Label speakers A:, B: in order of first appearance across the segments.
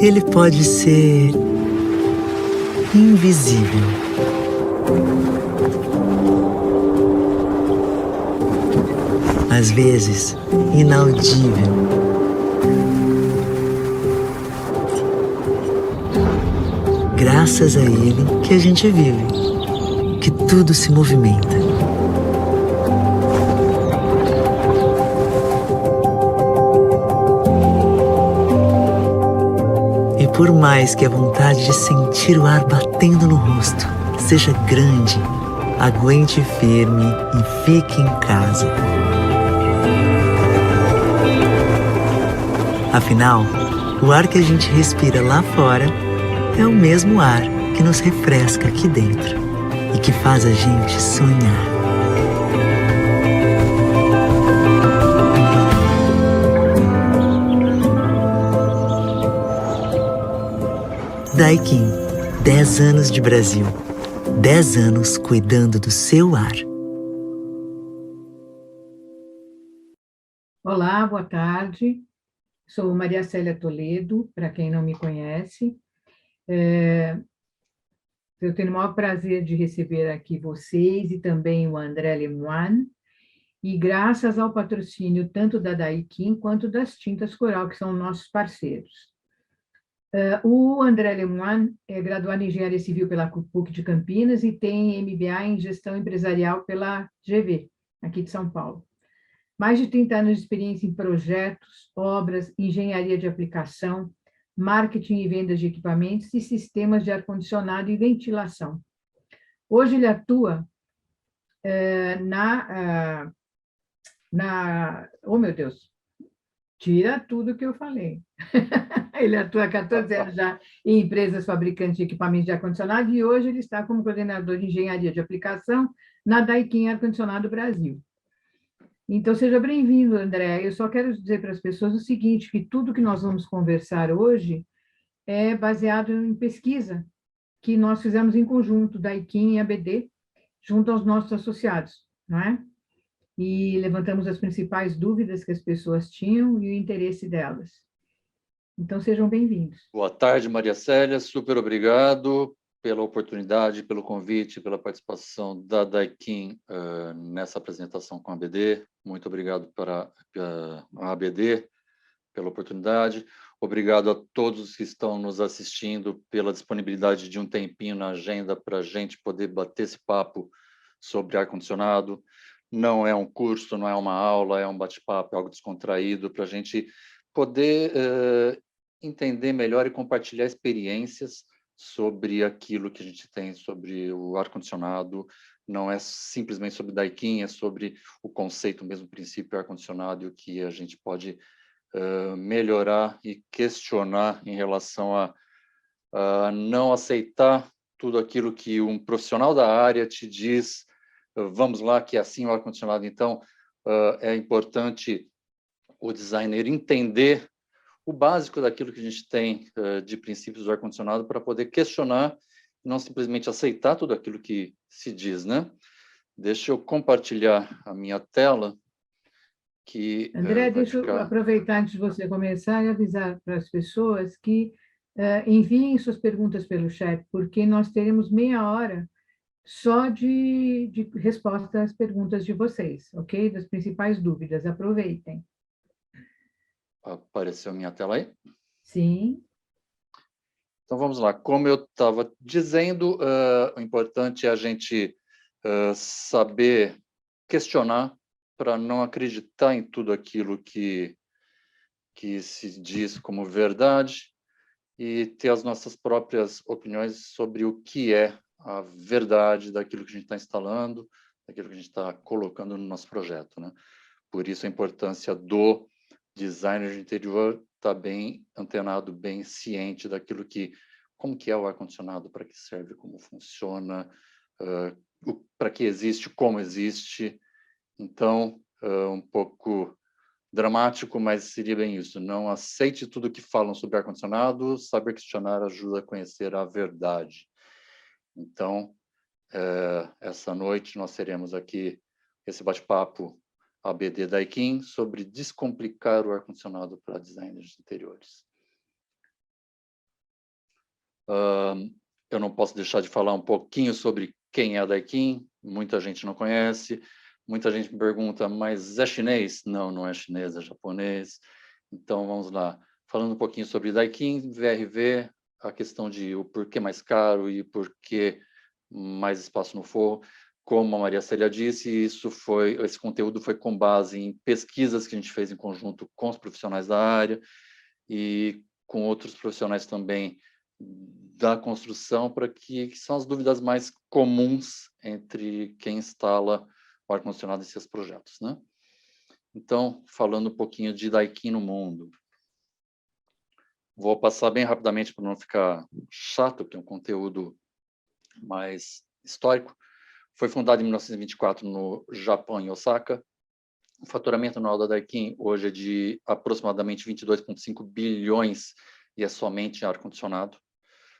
A: Ele pode ser invisível. Às vezes, inaudível. Graças a ele que a gente vive, que tudo se movimenta. E por mais que a vontade de sentir o ar batendo no rosto seja grande, aguente firme e fique em casa. Afinal, o ar que a gente respira lá fora é o mesmo ar que nos refresca aqui dentro e que faz a gente sonhar. Daikin, 10 anos de Brasil. 10 anos cuidando do seu ar.
B: Olá, boa tarde. Sou Maria Célia Toledo, para quem não me conhece. Eu tenho o maior prazer de receber aqui vocês e também o André Lemoine. E graças ao patrocínio tanto da Daikin quanto das Tintas Coral, que são nossos parceiros. O André Lemoine é graduado em Engenharia Civil pela PUC de Campinas e tem MBA em Gestão Empresarial pela GV, aqui de São Paulo. Mais de 30 anos de experiência em projetos, obras, engenharia de aplicação, marketing e vendas de equipamentos e sistemas de ar-condicionado e ventilação. Hoje ele atua Oh, meu Deus, tira tudo que eu falei. Ele atua há 14 anos já em empresas fabricantes de equipamentos de ar-condicionado e hoje ele está como coordenador de engenharia de aplicação na Daikin Ar-Condicionado Brasil. Então, seja bem-vindo, André. Eu só quero dizer para as pessoas o seguinte, que tudo que nós vamos conversar hoje é baseado em pesquisa que nós fizemos em conjunto, Daikin e ABD, junto aos nossos associados, não é? E levantamos as principais dúvidas que as pessoas tinham e o interesse delas. Então, sejam bem-vindos.
C: Boa tarde, Maria Célia. Super obrigado pela oportunidade, pelo convite, pela participação da Daikin nessa apresentação com a ABD. Muito obrigado para a ABD pela oportunidade. Obrigado a todos que estão nos assistindo pela disponibilidade de um tempinho na agenda para a gente poder bater esse papo sobre ar-condicionado. Não é um curso, não é uma aula, é um bate-papo, é algo descontraído para a gente poder entender melhor e compartilhar experiências sobre aquilo que a gente tem sobre o ar-condicionado. Não é simplesmente sobre Daikin, é sobre o conceito, o mesmo princípio ar-condicionado e o que a gente pode melhorar e questionar em relação a não aceitar tudo aquilo que um profissional da área te diz, vamos lá, que é assim o ar-condicionado. Então, é importante o designer entender o básico daquilo que a gente tem de princípios do ar-condicionado para poder questionar e não simplesmente aceitar tudo aquilo que se diz, né? Deixa eu compartilhar a minha tela.
B: André, deixa eu aproveitar antes de você começar e avisar para as pessoas que enviem suas perguntas pelo chat, porque nós teremos meia hora só de resposta às perguntas de vocês, ok? Das principais dúvidas. Aproveitem.
C: Apareceu minha tela aí?
B: Sim.
C: Então, vamos lá. Como eu estava dizendo, o importante é a gente saber questionar para não acreditar em tudo aquilo que se diz como verdade e ter as nossas próprias opiniões sobre o que é a verdade daquilo que a gente está instalando, daquilo que a gente está colocando no nosso projeto, né? Por isso a importância do designer de interior estar bem antenado, bem ciente daquilo como que é o ar-condicionado, para que serve, como funciona, para que existe, como existe. Então, um pouco dramático, mas seria bem isso. Não aceite tudo que falam sobre ar-condicionado, saber questionar ajuda a conhecer a verdade. Então, essa noite nós teremos aqui esse bate-papo ABD Daikin sobre descomplicar o ar-condicionado para designers de interiores. Eu não posso deixar de falar um pouquinho sobre quem é a Daikin. Muita gente não conhece. Muita gente me pergunta, mas é chinês? Não, não é chinês, é japonês. Então, vamos lá. Falando um pouquinho sobre Daikin, VRV, a questão de o porquê mais caro e porquê mais espaço no forro. Como a Maria Célia disse, esse conteúdo foi com base em pesquisas que a gente fez em conjunto com os profissionais da área e com outros profissionais também da construção, para que são as dúvidas mais comuns entre quem instala o ar-condicionado em seus projetos, né? Então, falando um pouquinho de Daikin no mundo. Vou passar bem rapidamente para não ficar chato, que é um conteúdo mais histórico. Foi fundado em 1924 no Japão, em Osaka. O faturamento anual da Daikin hoje é de aproximadamente 22,5 bilhões e é somente em ar-condicionado.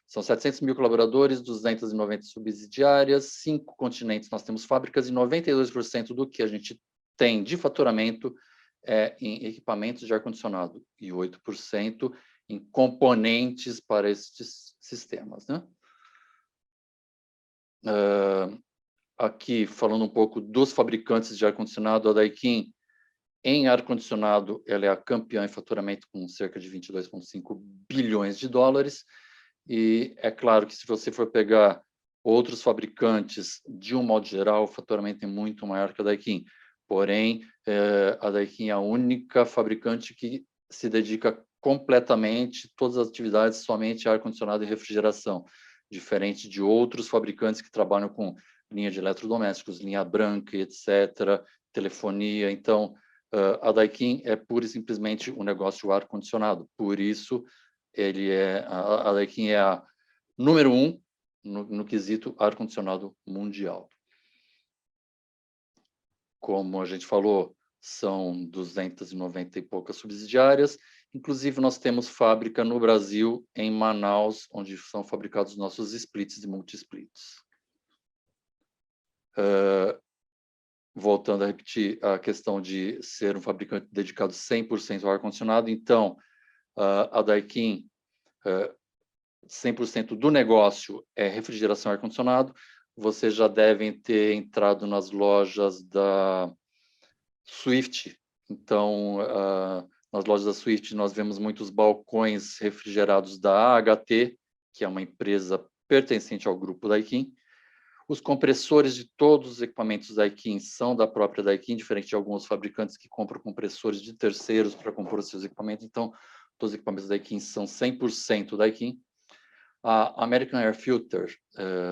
C: São 700 mil colaboradores, 290 subsidiárias, 5 continentes nós temos fábricas e 92% do que a gente tem de faturamento é em equipamentos de ar-condicionado e 8% em componentes para esses sistemas, né? Aqui, falando um pouco dos fabricantes de ar-condicionado, a Daikin, em ar-condicionado, ela é a campeã em faturamento com cerca de 22,5 bilhões de dólares. E é claro que se você for pegar outros fabricantes, de um modo geral, o faturamento é muito maior que a Daikin. Porém, a Daikin é a única fabricante que se dedica completamente, todas as atividades, somente a ar-condicionado e refrigeração, diferente de outros fabricantes que trabalham com linha de eletrodomésticos, linha branca, etc., telefonia. Então, a Daikin é pura e simplesmente um negócio ar-condicionado. Por isso, a Daikin é a número 1 no quesito ar-condicionado mundial. Como a gente falou, são 290 e poucas subsidiárias. Inclusive, nós temos fábrica no Brasil, em Manaus, onde são fabricados nossos splits e multi-splits. Voltando a repetir a questão de ser um fabricante dedicado 100% ao ar-condicionado, então, a Daikin, 100% do negócio é refrigeração e ar-condicionado. Vocês já devem ter entrado nas lojas da Swift. Então, nas lojas da Swift, nós vemos muitos balcões refrigerados da AHT, que é uma empresa pertencente ao grupo Daikin. Os compressores de todos os equipamentos Daikin são da própria Daikin, diferente de alguns fabricantes que compram compressores de terceiros para compor os seus equipamentos. Então, todos os equipamentos Daikin são 100% Daikin. A American Air Filter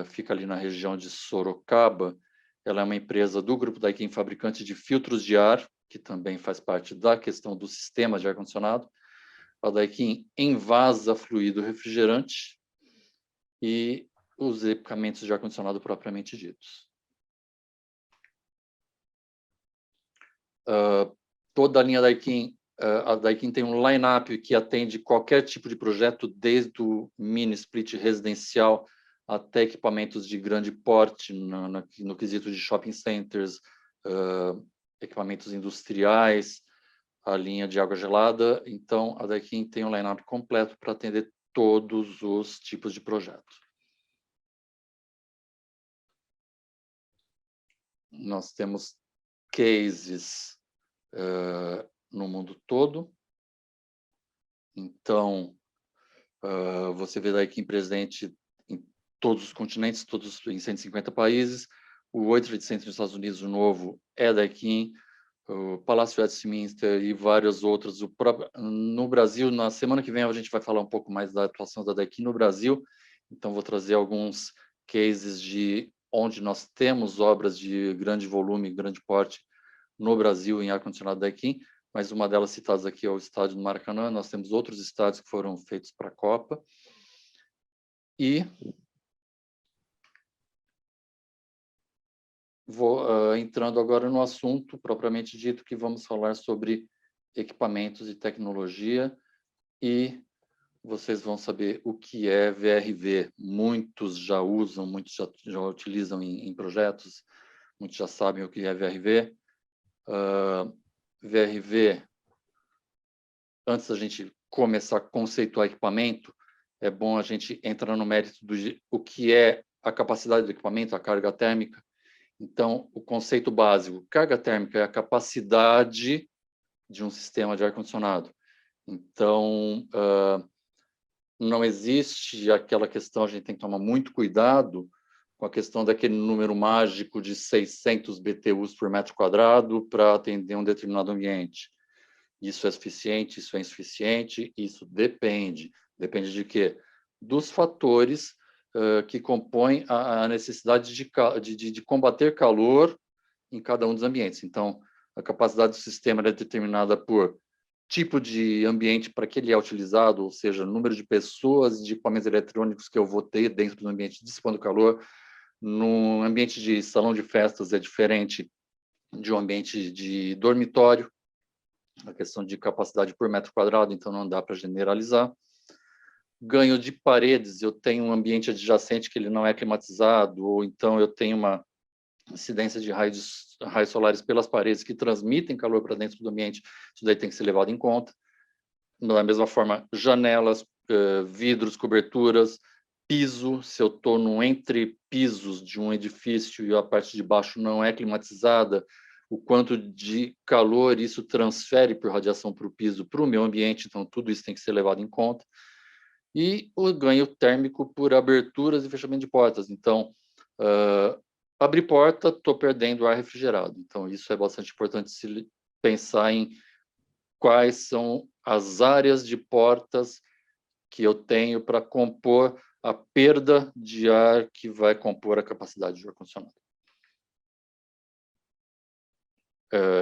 C: fica ali na região de Sorocaba. Ela é uma empresa do grupo Daikin, fabricante de filtros de ar, que também faz parte da questão do sistema de ar-condicionado. A Daikin envasa fluido refrigerante e os equipamentos de ar-condicionado propriamente ditos. Toda a linha Daikin, a Daikin tem um line-up que atende qualquer tipo de projeto, desde o mini split residencial até equipamentos de grande porte, no quesito de shopping centers, equipamentos industriais, a linha de água gelada. Então, a Daikin tem um line-up completo para atender todos os tipos de projetos. Nós temos cases no mundo todo. Então, você vê Daikin presente em todos os continentes, todos em 150 países. O World Trade Center nos Estados Unidos, o novo, é Daikin. O Palácio Westminster e várias outras. No Brasil, na semana que vem, a gente vai falar um pouco mais da atuação da Daikin no Brasil. Então, vou trazer alguns cases de onde nós temos obras de grande volume, grande porte no Brasil em ar-condicionado Daikin, mas uma delas citadas aqui é o estádio do Maracanã. Nós temos outros estádios que foram feitos para a Copa. E vou entrando agora no assunto propriamente dito, que vamos falar sobre equipamentos e tecnologia, e vocês vão saber o que é VRV. Muitos já usam, muitos já utilizam em projetos, muitos já sabem o que é VRV. VRV, antes da gente começar a conceituar equipamento, é bom a gente entrar no mérito do o que é a capacidade do equipamento, a carga térmica. Então, o conceito básico, carga térmica é a capacidade de um sistema de ar-condicionado. Então, não existe aquela questão, a gente tem que tomar muito cuidado com a questão daquele número mágico de 600 BTUs por metro quadrado para atender um determinado ambiente. Isso é suficiente, isso é insuficiente, isso depende. Depende de quê? Dos fatores que compõem a necessidade de combater calor em cada um dos ambientes. Então, a capacidade do sistema é determinada por tipo de ambiente para que ele é utilizado, ou seja, número de pessoas, de equipamentos eletrônicos que eu vou ter dentro do ambiente dissipando calor. No ambiente de salão de festas é diferente de um ambiente de dormitório, a questão de capacidade por metro quadrado, então não dá para generalizar. Ganho de paredes, eu tenho um ambiente adjacente que ele não é climatizado, ou então eu tenho uma incidência de raios solares pelas paredes que transmitem calor para dentro do ambiente, isso daí tem que ser levado em conta. Da mesma forma, janelas, vidros, coberturas, piso, se eu estou no entre pisos de um edifício e a parte de baixo não é climatizada, o quanto de calor isso transfere por radiação para o piso, para o meu ambiente, então tudo isso tem que ser levado em conta. E o ganho térmico por aberturas e fechamento de portas. Então, abrir porta, estou perdendo ar refrigerado. Então, isso é bastante importante se pensar em quais são as áreas de portas que eu tenho para compor a perda de ar que vai compor a capacidade do ar-condicionado.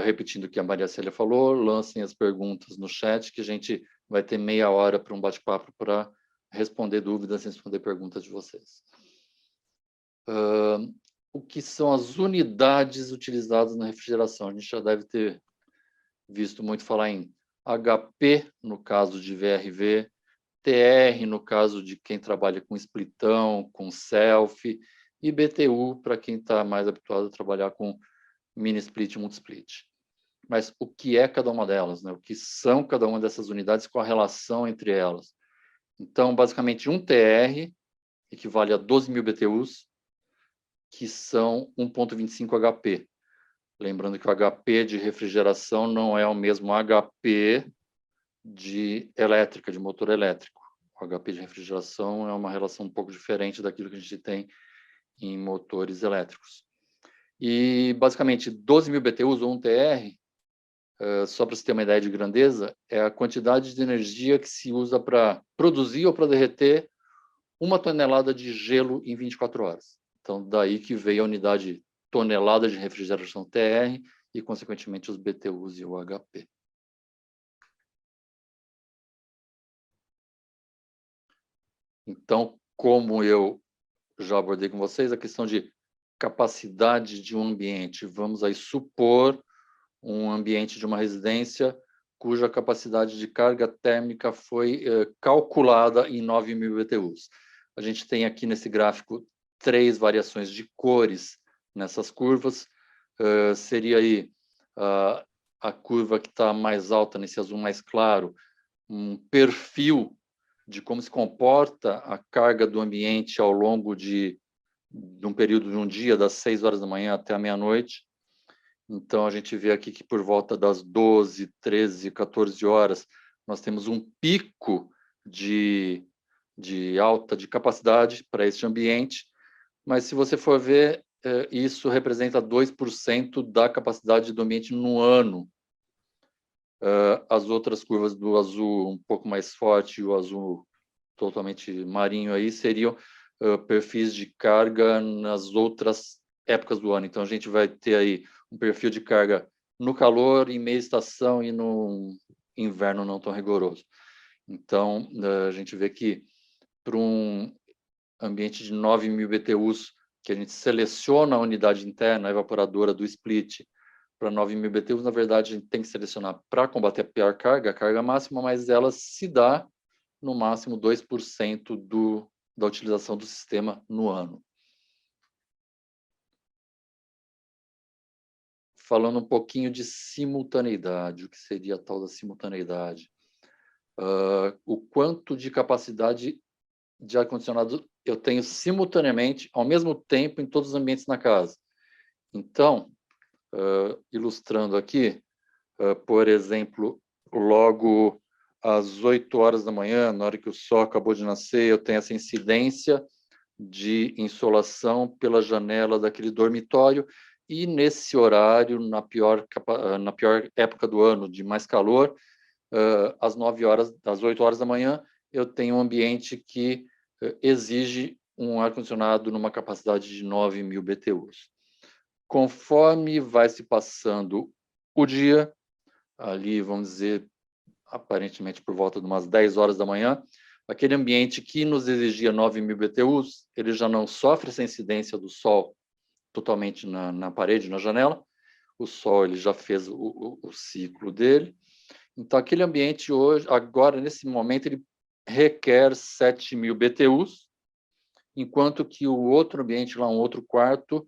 C: Repetindo o que a Maria Célia falou, lancem as perguntas no chat, que a gente vai ter meia hora para um bate-papo para responder dúvidas e responder perguntas de vocês. O que são as unidades utilizadas na refrigeração? A gente já deve ter visto muito falar em HP, no caso de VRV, TR, no caso de quem trabalha com splitão, com self, e BTU, para quem está mais habituado a trabalhar com mini split e multisplit. Mas o que é cada uma delas, né? O que são cada uma dessas unidades, qual a relação entre elas? Então, basicamente, um TR equivale a 12.000 BTUs, que são 1,25 HP. Lembrando que o HP de refrigeração não é o mesmo HP de elétrica, de motor elétrico. O HP de refrigeração é uma relação um pouco diferente daquilo que a gente tem em motores elétricos. E, basicamente, 12.000 BTUs ou 1 TR, só para você ter uma ideia de grandeza, é a quantidade de energia que se usa para produzir ou para derreter 1 tonelada de gelo em 24 horas. Então, daí que veio a unidade tonelada de refrigeração TR e, consequentemente, os BTUs e o HP. Então, como eu já abordei com vocês, a questão de capacidade de um ambiente. Vamos aí supor um ambiente de uma residência cuja capacidade de carga térmica foi calculada em 9.000 BTUs. A gente tem aqui nesse gráfico 3 variações de cores nessas curvas. Seria aí a curva que está mais alta, nesse azul mais claro, um perfil de como se comporta a carga do ambiente ao longo de um período de um dia, das 6 horas da manhã até a meia-noite. Então, a gente vê aqui que por volta das 12, 13, 14 horas, nós temos um pico de alta de capacidade para este ambiente, mas se você for ver, isso representa 2% da capacidade do ambiente no ano. As outras curvas do azul um pouco mais forte e o azul totalmente marinho aí seriam perfis de carga nas outras épocas do ano. Então, a gente vai ter aí um perfil de carga no calor, em meia estação e no inverno não tão rigoroso. Então, a gente vê que para um ambiente de 9.000 BTUs, que a gente seleciona a unidade interna, a evaporadora do split, para 9.000 BTUs, na verdade, a gente tem que selecionar para combater a pior carga, a carga máxima, mas ela se dá no máximo 2% da utilização do sistema no ano. Falando um pouquinho de simultaneidade, o que seria a tal da simultaneidade. O quanto de capacidade de ar-condicionado eu tenho simultaneamente, ao mesmo tempo, em todos os ambientes na casa. Então, ilustrando aqui, por exemplo, logo às 8 horas da manhã, na hora que o sol acabou de nascer, eu tenho essa incidência de insolação pela janela daquele dormitório, e nesse horário, na pior época do ano, de mais calor, às 8 horas da manhã, eu tenho um ambiente que exige um ar-condicionado numa capacidade de 9.000 BTUs. Conforme vai se passando o dia, ali, vamos dizer, aparentemente por volta de umas 10 horas da manhã, aquele ambiente que nos exigia 9.000 BTUs, ele já não sofre essa incidência do sol totalmente na parede, na janela. O sol ele já fez o ciclo dele. Então, aquele ambiente hoje, agora, nesse momento, ele requer 7.000 BTUs, enquanto que o outro ambiente, lá um outro quarto,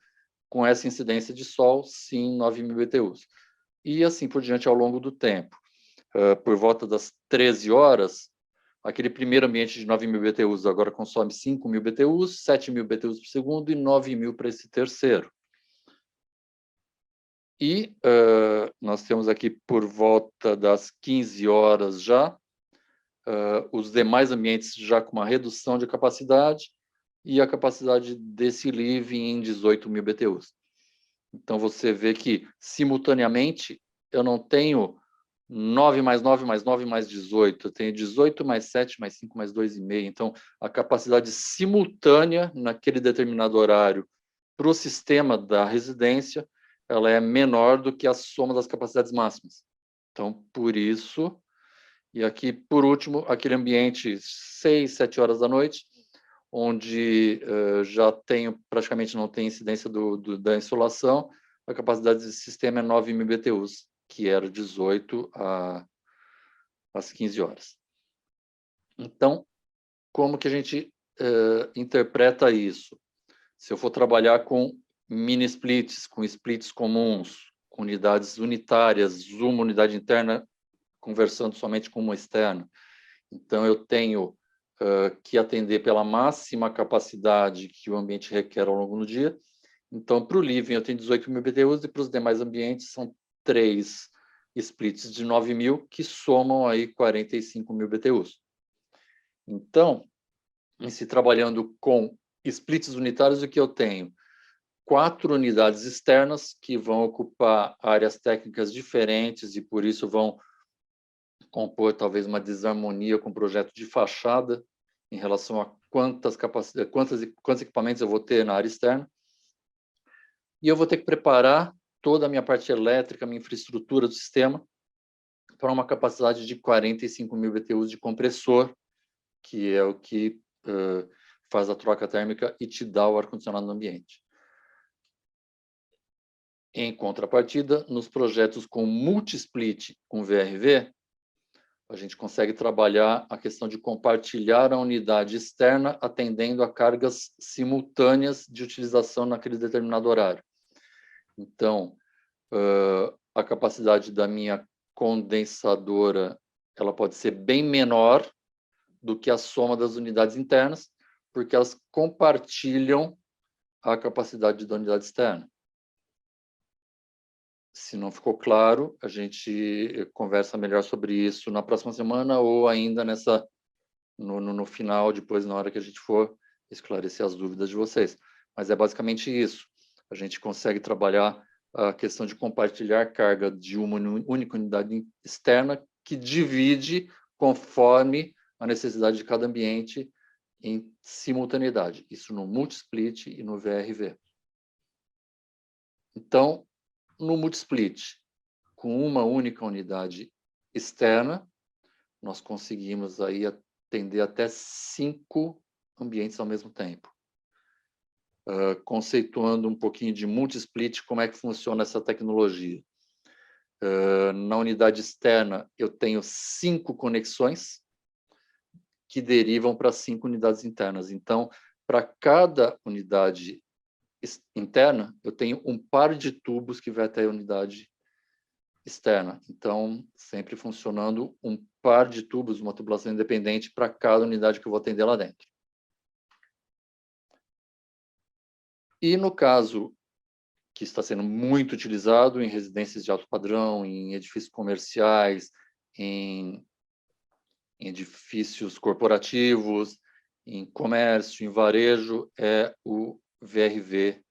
C: com essa incidência de sol, sim, 9.000 BTUs. E assim por diante ao longo do tempo. Por volta das 13 horas, aquele primeiro ambiente de 9.000 BTUs agora consome 5.000 BTUs, 7.000 BTUs por segundo e 9.000 para esse terceiro. E nós temos aqui por volta das 15 horas já, os demais ambientes já com uma redução de capacidade e a capacidade desse living em 18.000 BTUs. Então, você vê que, simultaneamente, eu não tenho 9 mais 9 mais 9 mais 18, eu tenho 18 mais 7 mais 5 mais 2,5. Então, a capacidade simultânea naquele determinado horário para o sistema da residência, ela é menor do que a soma das capacidades máximas. Então, por isso, e aqui, por último, aquele ambiente 6, 7 horas da noite, onde já tenho, praticamente não tem incidência da insolação, a capacidade desse sistema é 9.000 BTUs, que era 18 às 15 horas. Então, como que a gente interpreta isso? Se eu for trabalhar com mini splits, com splits comuns, com unidades unitárias, uma unidade interna conversando somente com uma externa, então eu tenho que atender pela máxima capacidade que o ambiente requer ao longo do dia. Então, para o living eu tenho 18.000 BTUs e para os demais ambientes são 3 splits de 9.000 que somam aí 45.000 BTUs. Então, em se trabalhando com splits unitários, o que eu tenho? 4 unidades externas que vão ocupar áreas técnicas diferentes e por isso vão compor talvez uma desarmonia com o projeto de fachada em relação a quantos equipamentos eu vou ter na área externa. E eu vou ter que preparar toda a minha parte elétrica, minha infraestrutura do sistema para uma capacidade de 45.000 BTUs de compressor, que é o que faz a troca térmica e te dá o ar-condicionado no ambiente. Em contrapartida, nos projetos com multi-split com VRV, a gente consegue trabalhar a questão de compartilhar a unidade externa atendendo a cargas simultâneas de utilização naquele determinado horário. Então, a capacidade da minha condensadora ela pode ser bem menor do que a soma das unidades internas, porque elas compartilham a capacidade da unidade externa. Se não ficou claro, a gente conversa melhor sobre isso na próxima semana ou ainda no final, depois, na hora que a gente for esclarecer as dúvidas de vocês. Mas é basicamente isso. A gente consegue trabalhar a questão de compartilhar carga de uma única unidade externa que divide conforme a necessidade de cada ambiente em simultaneidade. Isso no multi-split e no VRV. Então, no multi-split, com uma única unidade externa, nós conseguimos aí atender até 5 ambientes ao mesmo tempo. Conceituando um pouquinho de multi-split, como é que funciona essa tecnologia. Na unidade externa, eu tenho 5 conexões que derivam para 5 unidades internas. Então, para cada unidade interna, eu tenho um par de tubos que vai até a unidade externa. Então, sempre funcionando um par de tubos, uma tubulação independente para cada unidade que eu vou atender lá dentro. E no caso que está sendo muito utilizado em residências de alto padrão, em edifícios comerciais, em edifícios corporativos, em comércio, em varejo, é o VRV,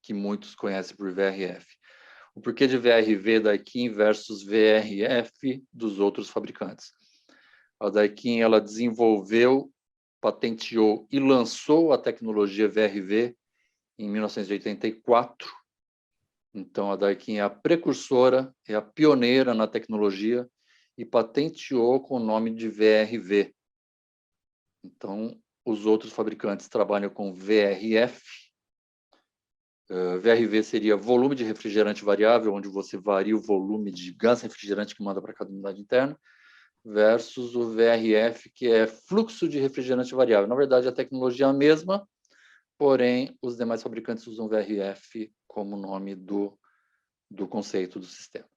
C: que muitos conhecem por VRF. O porquê de VRV Daikin versus VRF dos outros fabricantes? A Daikin, ela desenvolveu, patenteou e lançou a tecnologia VRV em 1984. Então, a Daikin é a precursora, é a pioneira na tecnologia e patenteou com o nome de VRV. Então, os outros fabricantes trabalham com VRF. VRV seria volume de refrigerante variável, onde você varia o volume de gás refrigerante que manda para cada unidade interna, versus o VRF, que é fluxo de refrigerante variável. Na verdade, a tecnologia é a mesma, porém, os demais fabricantes usam VRF como nome do conceito do sistema.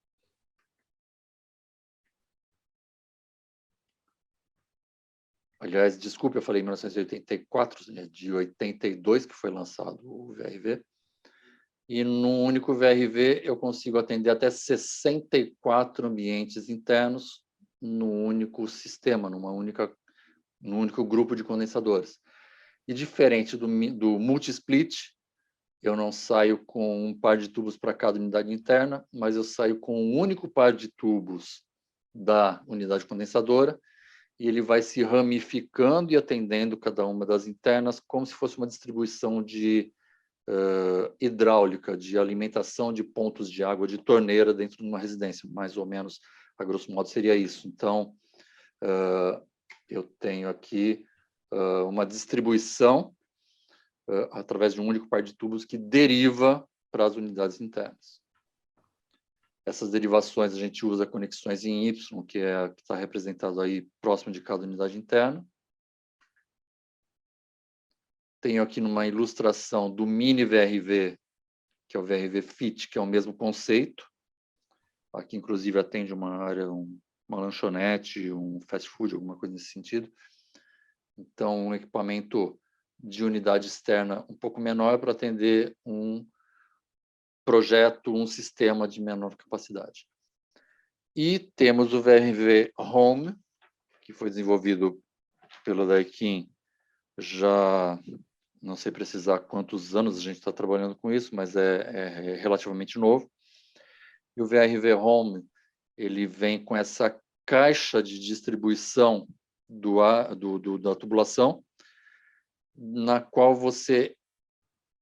C: Aliás, desculpe, eu falei 1984, é de 82 que foi lançado o VRV. E no único VRV eu consigo atender até 64 ambientes internos no único sistema, no único grupo de condensadores. E diferente do multi-split, eu não saio com um par de tubos para cada unidade interna, mas eu saio com um único par de tubos da unidade condensadora, e ele vai se ramificando e atendendo cada uma das internas como se fosse uma distribuição de hidráulica, de alimentação de pontos de água de torneira dentro de uma residência, mais ou menos, a grosso modo, seria isso. Então, eu tenho aqui uma distribuição através de um único par de tubos que deriva para as unidades internas. Essas derivações a gente usa conexões em Y, que está representado aí próximo de cada unidade interna. Tenho aqui numa ilustração do mini VRV, que é o VRV Fit, que é o mesmo conceito. Aqui, inclusive, atende uma área, uma lanchonete, um fast food, alguma coisa nesse sentido. Então, um equipamento de unidade externa um pouco menor para atender um projeto, um sistema de menor capacidade. E temos o VRV Home, que foi desenvolvido pela Daikin já, não sei precisar quantos anos a gente está trabalhando com isso, mas é relativamente novo. E o VRV Home, ele vem com essa caixa de distribuição da tubulação, na qual você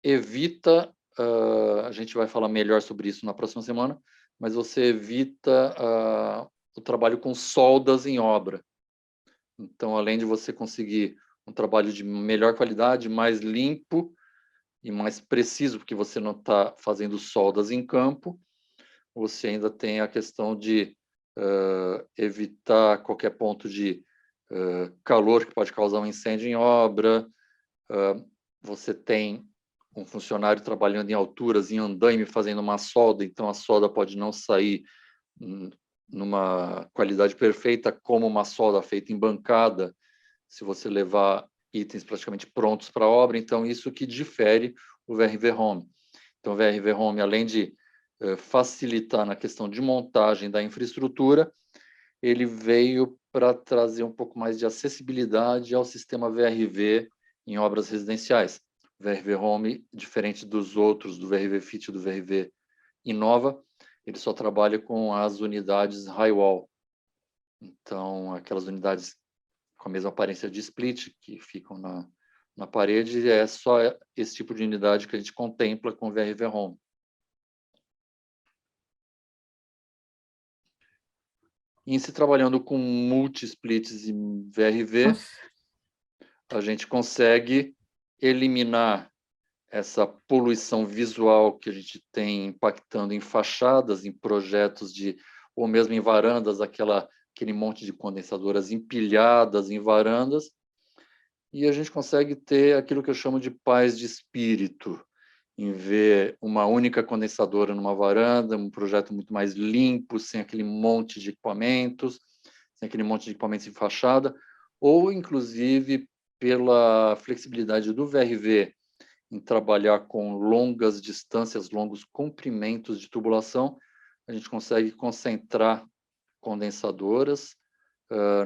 C: evita, a gente vai falar melhor sobre isso na próxima semana, mas você evita o trabalho com soldas em obra. Então, além de você conseguir um trabalho de melhor qualidade, mais limpo e mais preciso, porque você não está fazendo soldas em campo, você ainda tem a questão de evitar qualquer ponto de calor que pode causar um incêndio em obra. Você tem um funcionário trabalhando em alturas, em andaime, fazendo uma solda, então a solda pode não sair numa qualidade perfeita, como uma solda feita em bancada, se você levar itens praticamente prontos para a obra. Então, isso que difere o VRV Home. Então, o VRV Home, além de facilitar na questão de montagem da infraestrutura, ele veio para trazer um pouco mais de acessibilidade ao sistema VRV em obras residenciais. O VRV Home, diferente dos outros, do VRV Fit e do VRV Inova, ele só trabalha com as unidades high wall. Então, aquelas unidades com a mesma aparência de split, que ficam na parede, é só esse tipo de unidade que a gente contempla com o VRV Home. Em se trabalhando com multi-splits e VRV, a gente consegue eliminar essa poluição visual que a gente tem impactando em fachadas, em projetos ou mesmo em varandas, aquele monte de condensadoras empilhadas em varandas, e a gente consegue ter aquilo que eu chamo de paz de espírito, em ver uma única condensadora numa varanda, um projeto muito mais limpo, sem aquele monte de equipamentos, em fachada, ou, inclusive, pela flexibilidade do VRV em trabalhar com longas distâncias, longos comprimentos de tubulação, a gente consegue concentrar condensadoras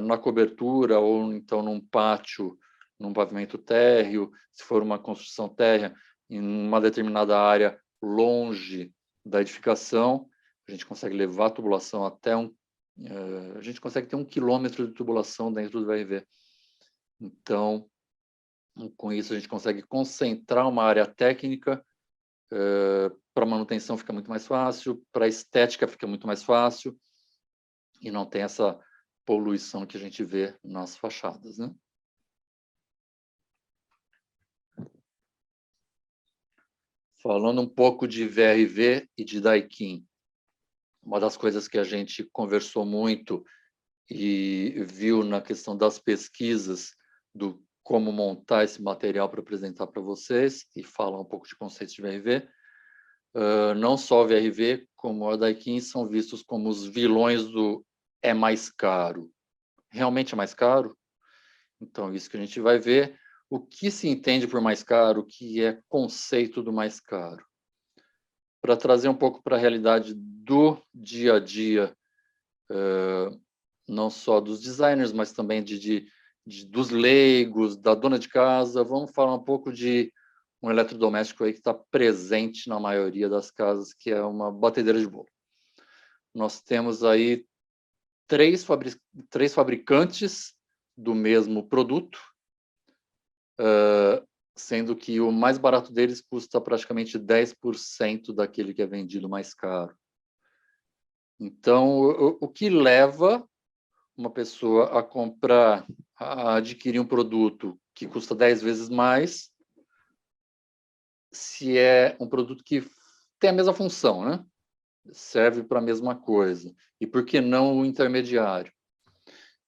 C: na cobertura ou então num pátio, num pavimento térreo, se for uma construção térrea, em uma determinada área longe da edificação, a gente consegue levar a tubulação até a gente consegue ter 1 quilômetro de tubulação dentro do VRV. Então, com isso, a gente consegue concentrar uma área técnica, para manutenção fica muito mais fácil, para estética fica muito mais fácil, e não tem essa poluição que a gente vê nas fachadas, né? Falando um pouco de VRV e de Daikin, uma das coisas que a gente conversou muito e viu na questão das pesquisas do como montar esse material para apresentar para vocês e falar um pouco de conceitos de VRV, não só o VRV como a Daikin são vistos como os vilões do é mais caro. Realmente é mais caro? Então, isso que a gente vai ver. O que se entende por mais caro, o que é conceito do mais caro. Para trazer um pouco para a realidade do dia a dia, não só dos designers, mas também dos leigos, da dona de casa, vamos falar um pouco de um eletrodoméstico aí que está presente na maioria das casas, que é uma batedeira de bolo. Nós temos aí três fabricantes do mesmo produto, sendo que o mais barato deles custa praticamente 10% daquele que é vendido mais caro. Então, o que leva uma pessoa a comprar, a adquirir um produto que custa 10 vezes mais, se é um produto que tem a mesma função, né? Serve para a mesma coisa. E por que não o intermediário?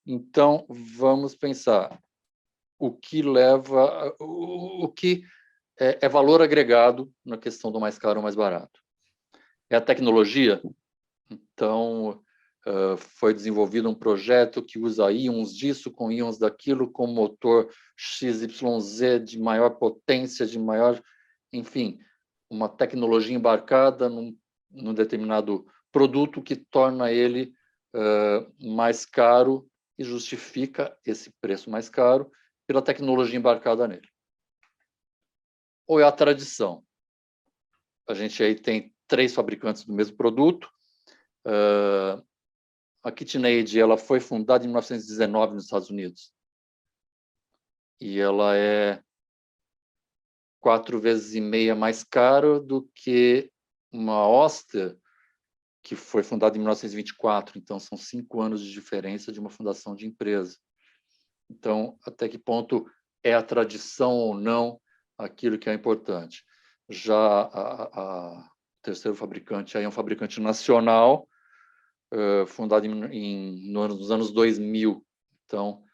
C: Então, vamos pensar o que leva, o que é valor agregado na questão do mais caro ou mais barato. É a tecnologia. Então, foi desenvolvido um projeto que usa íons disso com íons daquilo, com motor XYZ de maior potência, de maior... Enfim, uma tecnologia embarcada num determinado produto que torna ele mais caro e justifica esse preço mais caro pela tecnologia embarcada nele. Ou é a tradição? A gente aí tem 3 fabricantes do mesmo produto. A KitchenAid, ela foi fundada em 1919 nos Estados Unidos. E ela é 4,5 vezes mais cara do que uma Oster, que foi fundada em 1924. Então, são 5 anos de diferença de uma fundação de empresa. Então, até que ponto é a tradição ou não aquilo que é importante? Já o terceiro fabricante aí é um fabricante nacional, fundado nos anos 2000. Então,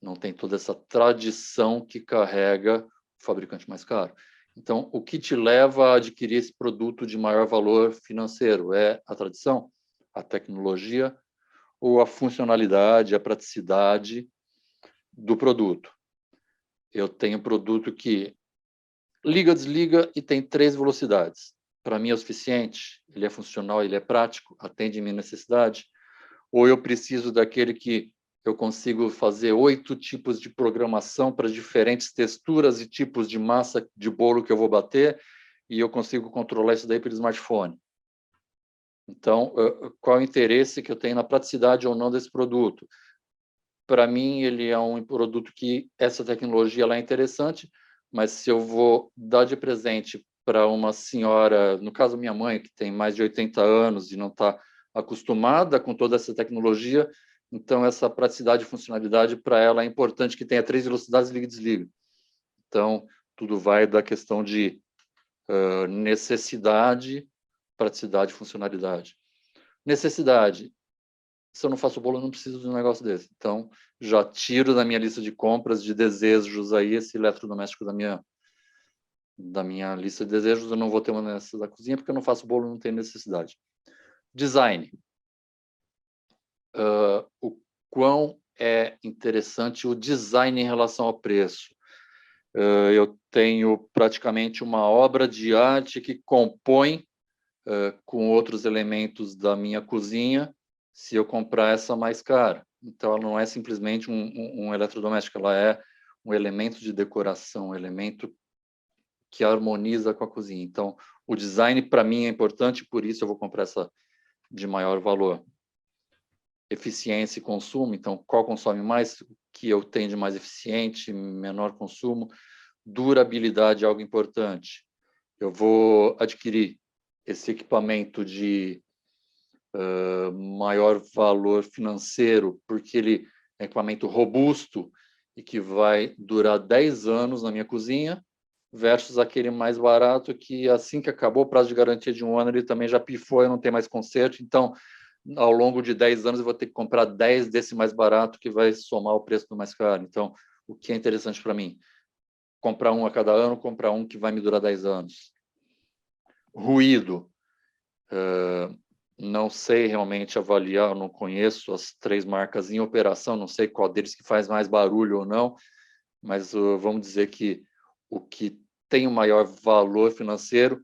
C: não tem toda essa tradição que carrega o fabricante mais caro. Então, o que te leva a adquirir esse produto de maior valor financeiro? É a tradição, a tecnologia ou a funcionalidade, a praticidade do produto? Eu tenho um produto que liga, desliga e tem 3 velocidades. Para mim é o suficiente, ele é funcional, ele é prático, atende minha necessidade. Ou eu preciso daquele que eu consigo fazer 8 tipos de programação para diferentes texturas e tipos de massa de bolo que eu vou bater, e eu consigo controlar isso daí pelo smartphone. Então, qual é o interesse que eu tenho na praticidade ou não desse produto? Para mim, ele é um produto que essa tecnologia ela é interessante, mas se eu vou dar de presente para uma senhora, no caso minha mãe, que tem mais de 80 anos e não está acostumada com toda essa tecnologia, então essa praticidade e funcionalidade para ela é importante que tenha 3 velocidades, liga e desliga. Então, tudo vai da questão de necessidade, praticidade e funcionalidade. Necessidade. Se eu não faço bolo, eu não preciso de um negócio desse. Então, já tiro da minha lista de compras, de desejos aí, esse eletrodoméstico da minha lista de desejos. Eu não vou ter uma nessa da cozinha, porque eu não faço bolo, não tenho necessidade. Design. O quão é interessante o design em relação ao preço. eu tenho praticamente uma obra de arte que compõe com outros elementos da minha cozinha, se eu comprar essa mais cara. Então, ela não é simplesmente um eletrodoméstico, ela é um elemento de decoração, um elemento que harmoniza com a cozinha. Então, o design, para mim, é importante, por isso eu vou comprar essa de maior valor. Eficiência e consumo, então, qual consome mais, o que eu tenho de mais eficiente, menor consumo. Durabilidade é algo importante. Eu vou adquirir esse equipamento de maior valor financeiro, porque ele é um equipamento robusto e que vai durar 10 anos na minha cozinha, versus aquele mais barato que, assim que acabou o prazo de garantia de 1 ano, ele também já pifou e não tem mais conserto. Então, ao longo de 10 anos, eu vou ter que comprar 10 desse mais barato, que vai somar o preço do mais caro. Então, o que é interessante para mim? Comprar um a cada ano, comprar um que vai me durar 10 anos. Ruído. Não sei realmente avaliar, não conheço as 3 marcas em operação, não sei qual deles que faz mais barulho ou não, mas vamos dizer que o que tem o maior valor financeiro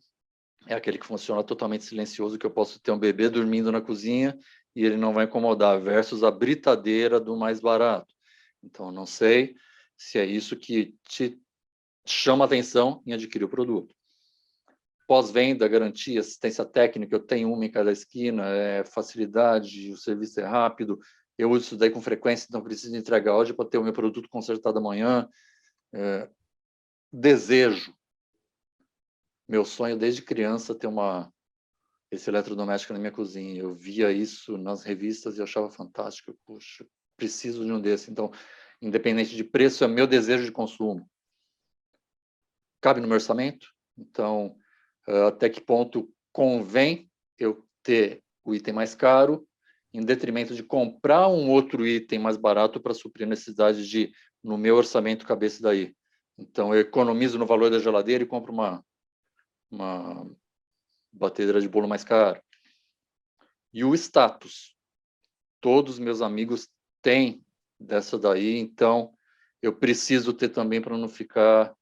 C: é aquele que funciona totalmente silencioso, que eu posso ter um bebê dormindo na cozinha e ele não vai incomodar, versus a britadeira do mais barato. Então, não sei se é isso que te chama atenção em adquirir o produto. Pós-venda, garantia, assistência técnica, eu tenho uma em cada esquina, facilidade, o serviço é rápido, eu uso isso daí com frequência, então preciso entregar hoje para ter o meu produto consertado amanhã. Desejo. Meu sonho desde criança ter esse eletrodoméstico na minha cozinha. Eu via isso nas revistas e achava fantástico. Puxa, preciso de um desse. Então, independente de preço, é meu desejo de consumo. Cabe no meu orçamento? Então, até que ponto convém eu ter o item mais caro, em detrimento de comprar um outro item mais barato para suprir a necessidade de, no meu orçamento, caber esse daí. Então, eu economizo no valor da geladeira e compro uma batedeira de bolo mais cara. E o status. Todos os meus amigos têm dessa daí, então eu preciso ter também para não ficar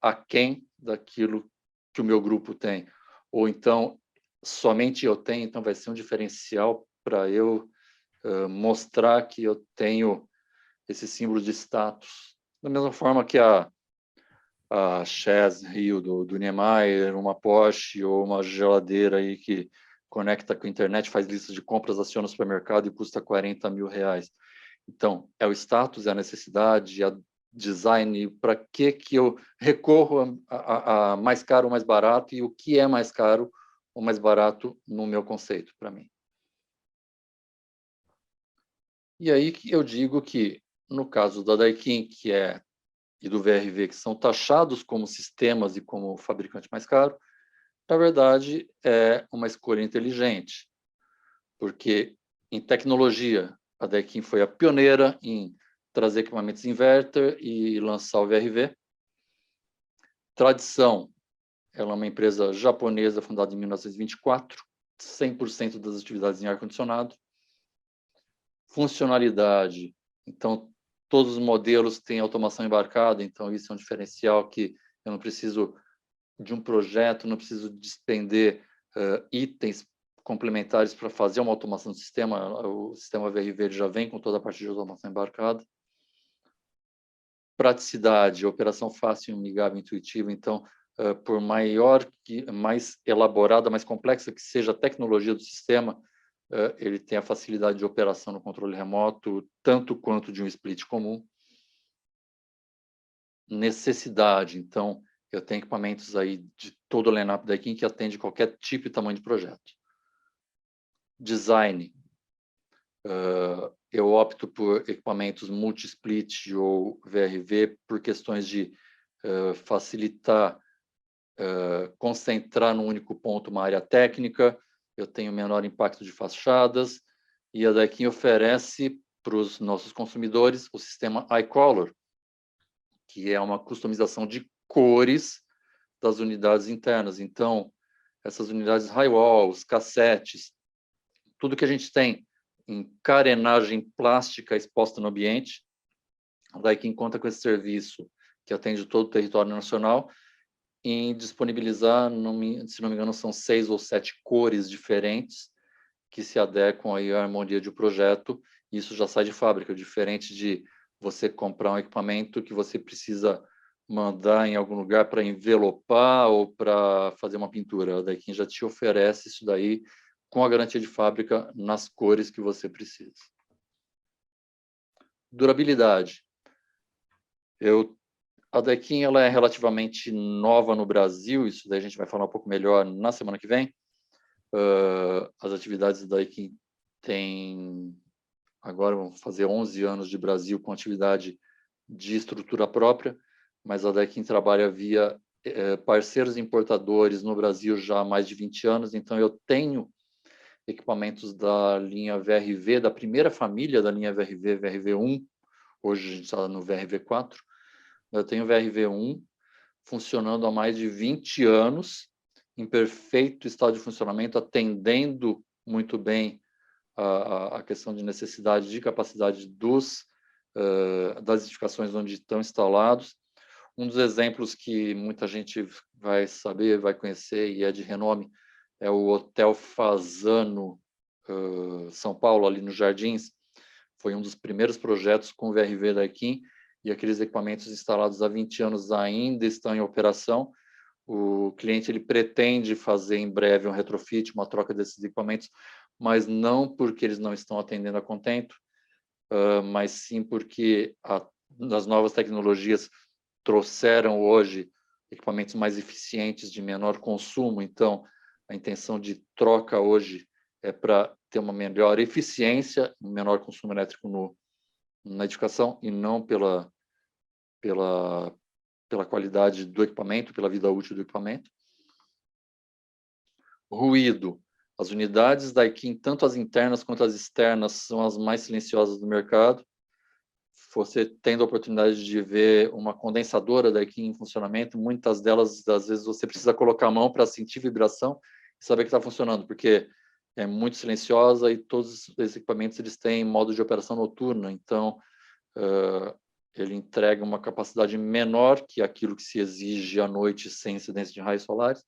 C: aquém daquilo que o meu grupo tem. Ou então, somente eu tenho, então vai ser um diferencial para eu mostrar que eu tenho esse símbolo de status. Da mesma forma que a Chaz Rio do Niemeyer, uma Porsche ou uma geladeira aí que conecta com a internet, faz listas de compras, aciona o supermercado e custa 40 mil reais. Então, é o status, é a necessidade, é a design, para que eu recorro a mais caro ou mais barato, e o que é mais caro ou mais barato no meu conceito, para mim. E aí que eu digo que, no caso da Daikin, e do VRV, que são taxados como sistemas e como fabricante mais caro, na verdade, é uma escolha inteligente, porque em tecnologia, a Daikin foi a pioneira em trazer equipamentos inverter e lançar o VRV. Tradição, ela é uma empresa japonesa fundada em 1924, 100% das atividades em ar-condicionado. Funcionalidade, então, todos os modelos têm automação embarcada, então isso é um diferencial que eu não preciso de um projeto, não preciso despender itens complementares para fazer uma automação do sistema. O sistema VRV já vem com toda a parte de automação embarcada. Praticidade, operação fácil, amigável, intuitiva. Então, por mais elaborada, mais complexa que seja a tecnologia do sistema, ele tem a facilidade de operação no controle remoto, tanto quanto de um split comum. Necessidade, então, eu tenho equipamentos aí de todo o line-up da Daikin que atende qualquer tipo e tamanho de projeto. Design, eu opto por equipamentos multi-split ou VRV por questões de facilitar, concentrar num único ponto uma área técnica, eu tenho menor impacto de fachadas, e a Daikin oferece para os nossos consumidores o sistema iColor, que é uma customização de cores das unidades internas. Então, essas unidades high-walls, cassetes, tudo que a gente tem em carenagem plástica exposta no ambiente, a Daikin conta com esse serviço que atende todo o território nacional, em disponibilizar, se não me engano, são 6 ou 7 cores diferentes que se adequam aí à harmonia de um projeto. Isso já sai de fábrica, diferente de você comprar um equipamento que você precisa mandar em algum lugar para envelopar ou para fazer uma pintura. A Daikin já te oferece isso daí com a garantia de fábrica nas cores que você precisa. Durabilidade. A Daikin ela é relativamente nova no Brasil, isso daí a gente vai falar um pouco melhor na semana que vem. As atividades da Daikin têm, agora vão fazer 11 anos de Brasil com atividade de estrutura própria, mas a Daikin trabalha via parceiros importadores no Brasil já há mais de 20 anos, então eu tenho equipamentos da linha VRV, da primeira família da linha VRV, VRV1, hoje a gente está no VRV4, eu tenho o VRV1 funcionando há mais de 20 anos, em perfeito estado de funcionamento, atendendo muito bem a questão de necessidade de capacidade das edificações onde estão instalados. Um dos exemplos que muita gente vai saber, vai conhecer e é de renome, é o Hotel Fasano, São Paulo, ali nos Jardins. Foi um dos primeiros projetos com o VRV da Daikin, e aqueles equipamentos instalados há 20 anos ainda estão em operação. O cliente ele pretende fazer em breve um retrofit, uma troca desses equipamentos, mas não porque eles não estão atendendo a contento, mas sim porque as novas tecnologias trouxeram hoje equipamentos mais eficientes, de menor consumo. Então, a intenção de troca hoje é para ter uma melhor eficiência, um menor consumo elétrico na edificação, e não pela qualidade do equipamento, pela vida útil do equipamento. Ruído. As unidades da Daikin, tanto as internas quanto as externas, são as mais silenciosas do mercado. Você tendo a oportunidade de ver uma condensadora da Daikin em funcionamento, muitas delas, às vezes, você precisa colocar a mão para sentir vibração e saber que está funcionando, porque é muito silenciosa e todos os equipamentos eles têm modo de operação noturna, então ele entrega uma capacidade menor que aquilo que se exige à noite sem incidência de raios solares,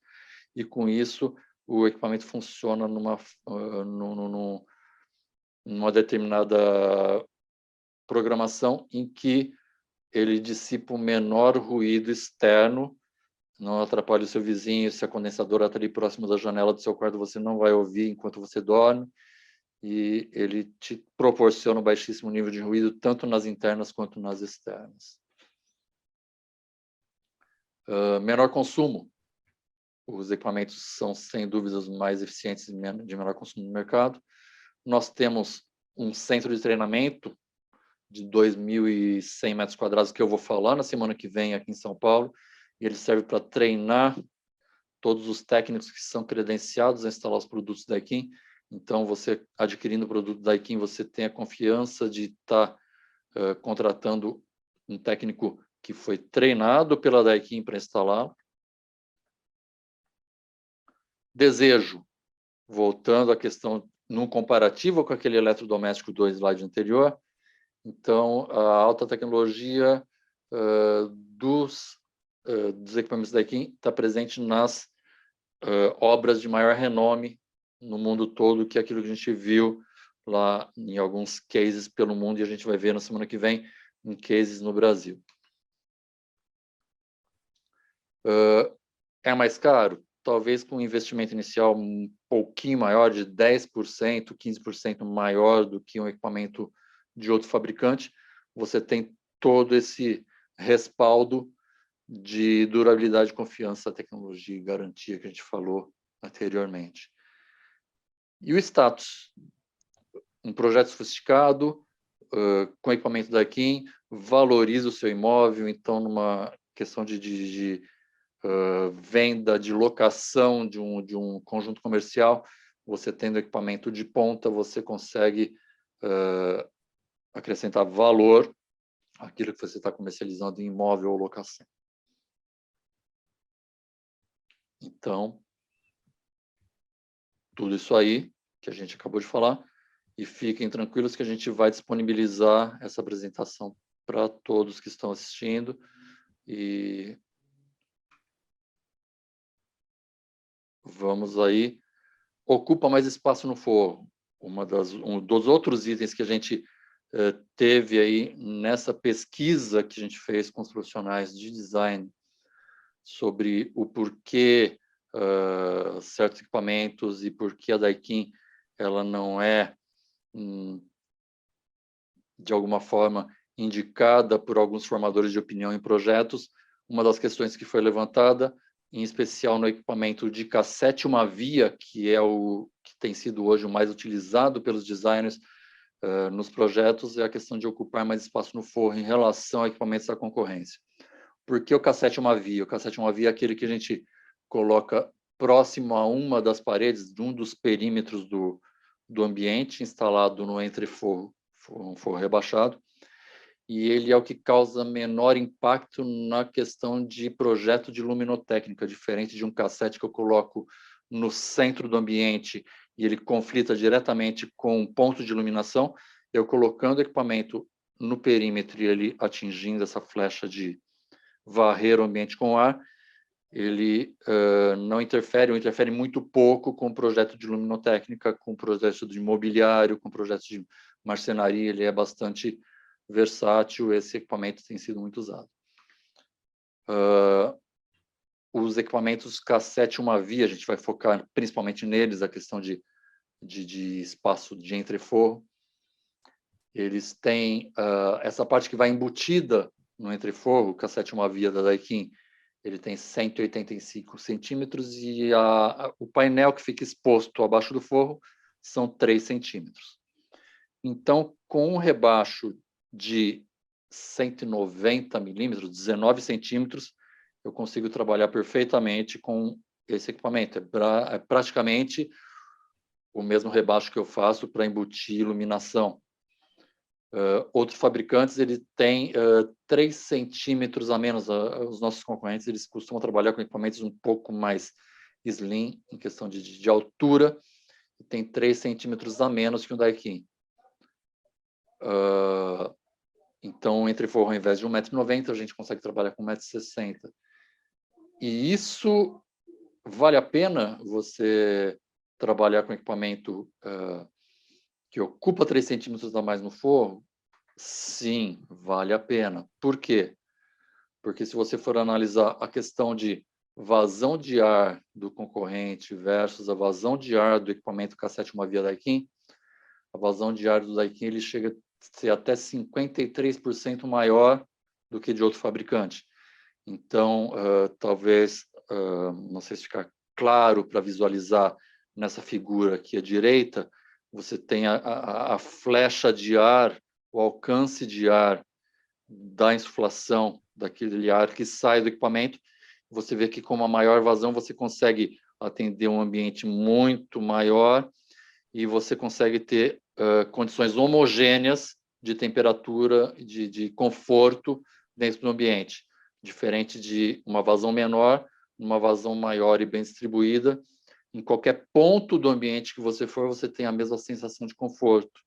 C: e com isso o equipamento funciona numa determinada programação em que ele dissipa o menor ruído externo, não atrapalha o seu vizinho. Se a condensadora está ali próximo da janela do seu quarto, você não vai ouvir enquanto você dorme, e ele te proporciona um baixíssimo nível de ruído, tanto nas internas quanto nas externas. Menor consumo. Os equipamentos são, sem dúvidas, os mais eficientes de menor consumo no mercado. Nós temos um centro de treinamento de 2.100 metros quadrados, que eu vou falar na semana que vem aqui em São Paulo, e ele serve para treinar todos os técnicos que são credenciados a instalar os produtos da Daikin. Então, você adquirindo o produto da Daikin, você tem a confiança de estar contratando um técnico que foi treinado pela Daikin para instalar. Desejo, voltando à questão, num comparativo com aquele eletrodoméstico do slide anterior, então, a alta tecnologia dos equipamentos da Daikin está presente nas obras de maior renome no mundo todo, que é aquilo que a gente viu lá em alguns cases pelo mundo, e a gente vai ver na semana que vem em cases no Brasil. É mais caro? Talvez com um investimento inicial um pouquinho maior, de 10%, 15% maior do que um equipamento de outro fabricante, você tem todo esse respaldo de durabilidade, confiança, tecnologia e garantia que a gente falou anteriormente. E o status? Um projeto sofisticado, com equipamento da Daikin, valoriza o seu imóvel, então numa questão de venda, de locação de um conjunto comercial, você tendo equipamento de ponta, você consegue acrescentar valor àquilo que você está comercializando em imóvel ou locação. Então, tudo isso aí que a gente acabou de falar, e fiquem tranquilos que a gente vai disponibilizar essa apresentação para todos que estão assistindo E vamos aí, ocupa mais espaço no forro. Um dos outros itens que a gente teve aí nessa pesquisa que a gente fez com os profissionais de design sobre o porquê certos equipamentos e por que a Daikin ela não é, de alguma forma, indicada por alguns formadores de opinião em projetos. Uma das questões que foi levantada, em especial no equipamento de cassete uma via, que é o que tem sido hoje o mais utilizado pelos designers nos projetos, é a questão de ocupar mais espaço no forro em relação a equipamentos da concorrência. Por que o cassete uma via? O cassete uma via é aquele que a gente coloca próximo a uma das paredes, de um dos perímetros do ambiente, instalado no entreforro, um forro rebaixado, e ele é o que causa menor impacto na questão de projeto de luminotécnica, diferente de um cassete que eu coloco no centro do ambiente e ele conflita diretamente com um ponto de iluminação. Eu colocando o equipamento no perímetro e ele atingindo essa flecha de varrer o ambiente com ar, ele não interfere, ou interfere muito pouco com o projeto de luminotécnica, com o projeto de mobiliário, com o projeto de marcenaria. Ele é bastante versátil, esse equipamento tem sido muito usado. Os equipamentos cassete uma via, a gente vai focar principalmente neles, a questão de espaço de entreforro. Eles têm essa parte que vai embutida no entreforro, o cassete uma via da Daikin, ele tem 185 centímetros e o painel que fica exposto abaixo do forro são 3 centímetros. Então, com um rebaixo de 190 milímetros, 19 centímetros, eu consigo trabalhar perfeitamente com esse equipamento. É praticamente o mesmo rebaixo que eu faço para embutir iluminação. Outros fabricantes ele tem 3 centímetros a menos. Os nossos concorrentes eles costumam trabalhar com equipamentos um pouco mais slim, em questão de altura, e tem 3 centímetros a menos que o Daikin. Então, entre forro, ao invés de 1,90 m, a gente consegue trabalhar com 1,60 m. E isso vale a pena você trabalhar com equipamento que ocupa 3 centímetros a mais no forro? Sim, vale a pena. Por quê? Porque se você for analisar a questão de vazão de ar do concorrente versus a vazão de ar do equipamento cassete uma via Daikin, a vazão de ar do Daikin ele chega a ser até 53% maior do que de outro fabricante. Então, talvez, não sei se ficar claro para visualizar nessa figura aqui à direita, você tem a flecha de ar, o alcance de ar da insuflação daquele ar que sai do equipamento. Você vê que com uma maior vazão você consegue atender um ambiente muito maior e você consegue ter condições homogêneas de temperatura, de conforto dentro do ambiente, diferente de uma vazão menor, uma vazão maior e bem distribuída. Em qualquer ponto do ambiente que você for, você tem a mesma sensação de conforto,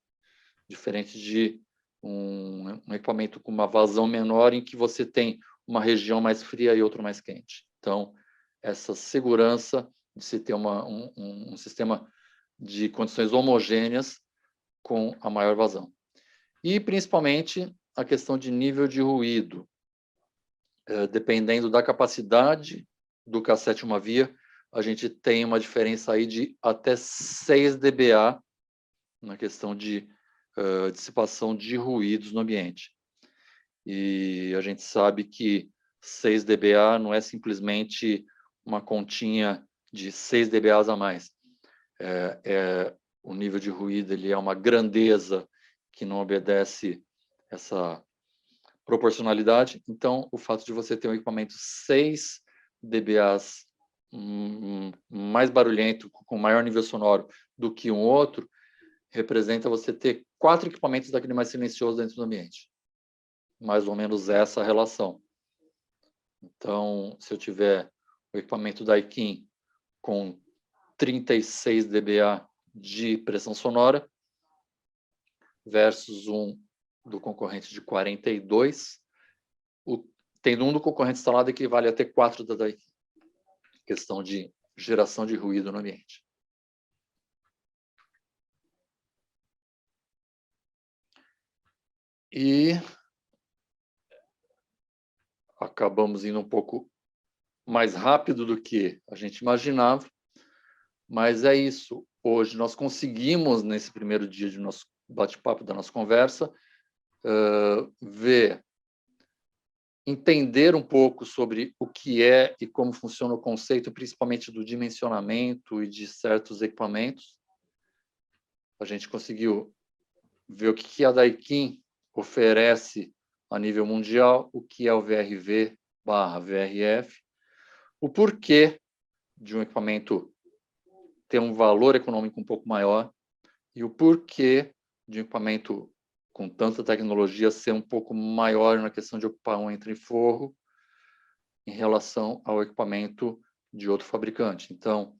C: diferente de um equipamento com uma vazão menor, em que você tem uma região mais fria e outra mais quente. Então, essa segurança de se ter um sistema de condições homogêneas com a maior vazão. E, principalmente, a questão de nível de ruído. Dependendo da capacidade do cassete uma via, a gente tem uma diferença aí de até 6 dBA na questão de dissipação de ruídos no ambiente. E a gente sabe que 6 dBA não é simplesmente uma continha de 6 dBAs a mais. O nível de ruído ele é uma grandeza que não obedece essa proporcionalidade. Então, o fato de você ter um equipamento 6 dBAs mais barulhento, com maior nível sonoro do que um outro, representa você ter 4 equipamentos daquele mais silencioso dentro do ambiente. Mais ou menos essa relação. Então, se eu tiver o equipamento Daikin com 36 dBA de pressão sonora versus um do concorrente de 42, tendo um do concorrente instalado equivale a ter 4 da Daikin. Questão de geração de ruído no ambiente. E acabamos indo um pouco mais rápido do que a gente imaginava, mas é isso. Hoje nós conseguimos, nesse primeiro dia de nosso bate-papo, da nossa conversa, entender um pouco sobre o que é e como funciona o conceito, principalmente do dimensionamento e de certos equipamentos. A gente conseguiu ver o que a Daikin oferece a nível mundial, o que é o VRV/VRF, o porquê de um equipamento ter um valor econômico um pouco maior e o porquê de um equipamento com tanta tecnologia ser um pouco maior na questão de ocupar um entre-forro em relação ao equipamento de outro fabricante. Então,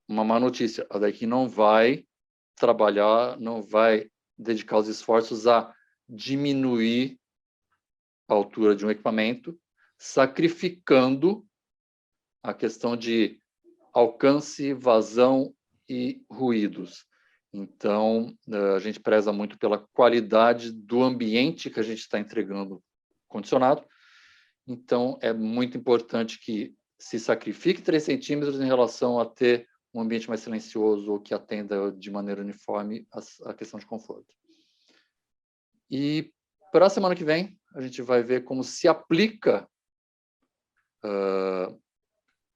C: uma má notícia, a Daikin não vai trabalhar, não vai dedicar os esforços a diminuir a altura de um equipamento, sacrificando a questão de alcance, vazão e ruídos. Então, a gente preza muito pela qualidade do ambiente que a gente está entregando condicionado. Então, é muito importante que se sacrifique 3 centímetros em relação a ter um ambiente mais silencioso ou que atenda de maneira uniforme a questão de conforto. E para a semana que vem, a gente vai ver como se aplica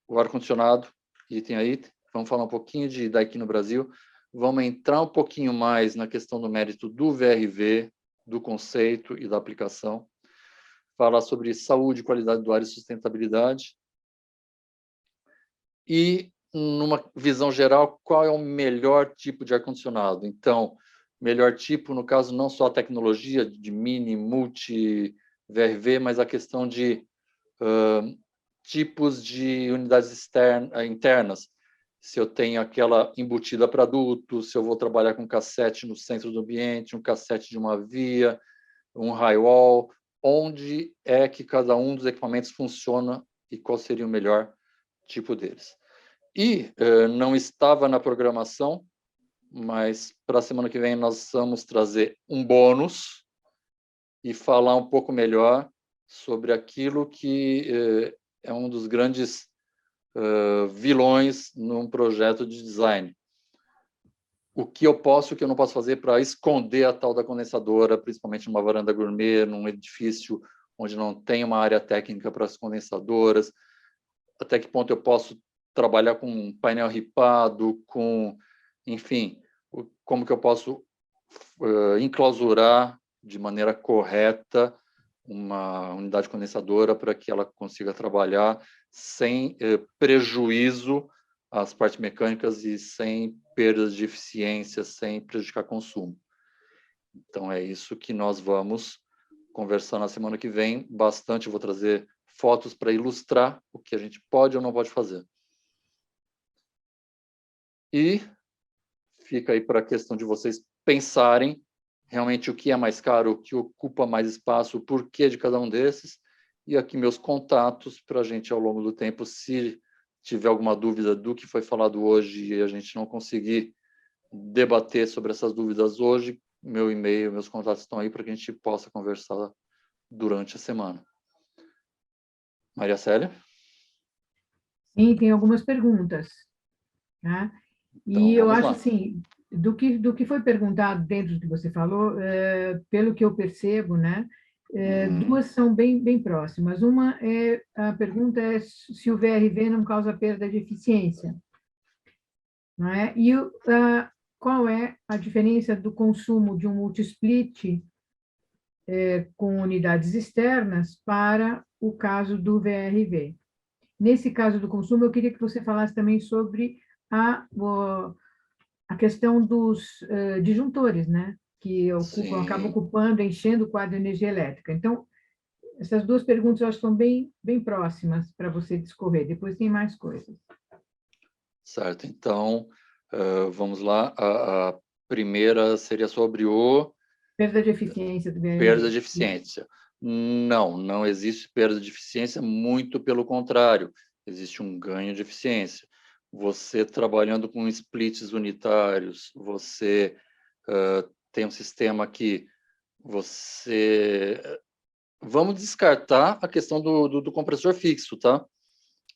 C: o ar-condicionado item a item. Vamos falar um pouquinho de Daikin no Brasil. Vamos entrar um pouquinho mais na questão do mérito do VRV, do conceito e da aplicação. Falar sobre saúde, qualidade do ar e sustentabilidade. E, numa visão geral, qual é o melhor tipo de ar-condicionado? Então, melhor tipo, no caso, não só a tecnologia de mini, multi, VRV, mas a questão de tipos de unidades internas. Se eu tenho aquela embutida para adulto, se eu vou trabalhar com cassete no centro do ambiente, um cassete de uma via, um high-wall, onde é que cada um dos equipamentos funciona e qual seria o melhor tipo deles. E não estava na programação, mas para a semana que vem nós vamos trazer um bônus e falar um pouco melhor sobre aquilo que é um dos grandes vilões num projeto de design. O que eu posso e o que eu não posso fazer para esconder a tal da condensadora, principalmente numa varanda gourmet, num edifício onde não tem uma área técnica para as condensadoras, até que ponto eu posso trabalhar com um painel ripado, enfim, como que eu posso enclausurar de maneira correta uma unidade condensadora para que ela consiga trabalhar sem prejuízo às partes mecânicas e sem perdas de eficiência, sem prejudicar consumo. Então, é isso que nós vamos conversar na semana que vem. Bastante, eu vou trazer fotos para ilustrar o que a gente pode ou não pode fazer. E fica aí para a questão de vocês pensarem realmente o que é mais caro, o que ocupa mais espaço, o porquê de cada um desses. E aqui meus contatos para a gente, ao longo do tempo, se tiver alguma dúvida do que foi falado hoje e a gente não conseguir debater sobre essas dúvidas hoje, meu e-mail, meus contatos estão aí para que a gente possa conversar durante a semana. Maria Célia?
B: Sim, tem algumas perguntas. Tá?
C: Então,
B: E eu acho
C: lá.
B: assim, do que foi perguntado dentro do que você falou, pelo que eu percebo, né, duas são bem próximas. Uma a pergunta é se o VRV não causa perda de eficiência, não é? E qual é a diferença do consumo de um multisplit com unidades externas para o caso do VRV? Nesse caso do consumo, eu queria que você falasse também sobre a questão dos disjuntores, né? Que acabam ocupando, enchendo o quadro de energia elétrica. Então, essas duas perguntas eu acho que são bem próximas para você discorrer. Depois tem mais coisas.
C: Certo. Então, vamos lá. A primeira seria sobre o...
B: Perda de eficiência do VRV.
C: Perda de eficiência. Não existe perda de eficiência, muito pelo contrário, existe um ganho de eficiência. Você trabalhando com splits unitários, você tem um sistema que você... Vamos descartar a questão do compressor fixo, tá?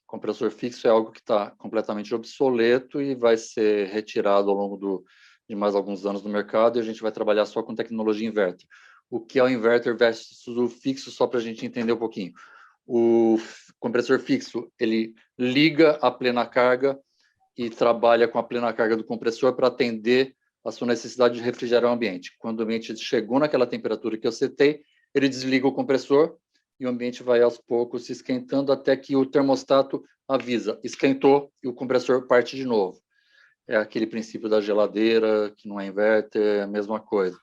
C: Compressor fixo é algo que está completamente obsoleto e vai ser retirado ao longo de mais alguns anos no mercado, e a gente vai trabalhar só com tecnologia inverter. O que é o inverter versus o fixo, só para a gente entender um pouquinho. O compressor fixo, ele liga a plena carga e trabalha com a plena carga do compressor para atender a sua necessidade de refrigerar o ambiente. Quando o ambiente chegou naquela temperatura que eu setei, ele desliga o compressor e o ambiente vai aos poucos se esquentando até que o termostato avisa, esquentou, e o compressor parte de novo. É aquele princípio da geladeira, que não é inverter, é a mesma coisa.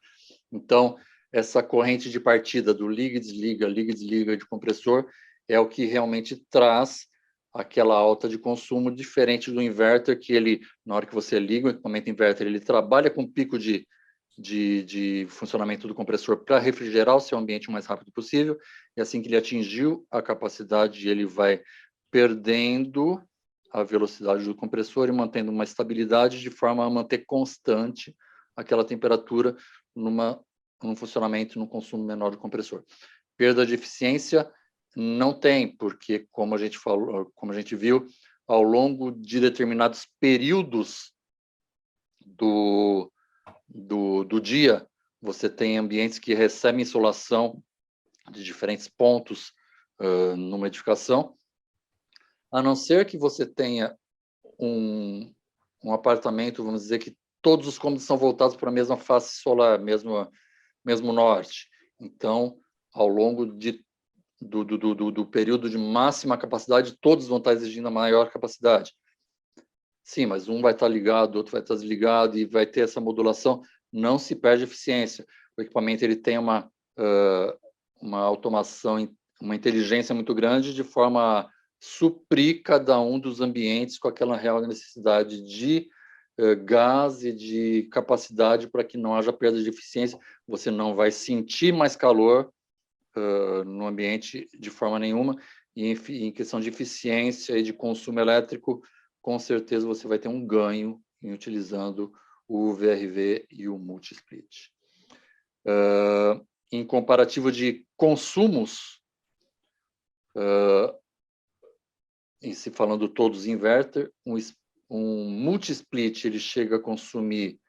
C: Então, essa corrente de partida do liga e desliga de compressor é o que realmente traz aquela alta de consumo, diferente do inverter, que ele, na hora que você liga o equipamento inverter, ele trabalha com pico de funcionamento do compressor para refrigerar o seu ambiente o mais rápido possível, e assim que ele atingiu a capacidade, ele vai perdendo a velocidade do compressor e mantendo uma estabilidade de forma a manter constante aquela temperatura num funcionamento, num consumo menor do compressor. Perda de eficiência não tem, porque, como a gente falou, como a gente viu, ao longo de determinados períodos do dia, você tem ambientes que recebem insolação de diferentes pontos numa edificação, a não ser que você tenha um apartamento, vamos dizer, que todos os cômodos são voltados para a mesma face solar, mesmo norte. Então, ao longo do período de máxima capacidade, todos vão estar exigindo a maior capacidade. Sim, mas um vai estar ligado, outro vai estar desligado, e vai ter essa modulação, não se perde eficiência. O equipamento ele tem uma automação, uma inteligência muito grande, de forma a suprir cada um dos ambientes com aquela real necessidade de gás e de capacidade, para que não haja perda de eficiência. Você não vai sentir mais calor no ambiente de forma nenhuma, e em questão de eficiência e de consumo elétrico, com certeza você vai ter um ganho em utilizando o VRV e o multi-split. Em comparativo de consumos, em se falando todos inverter, um multi-split ele chega a consumir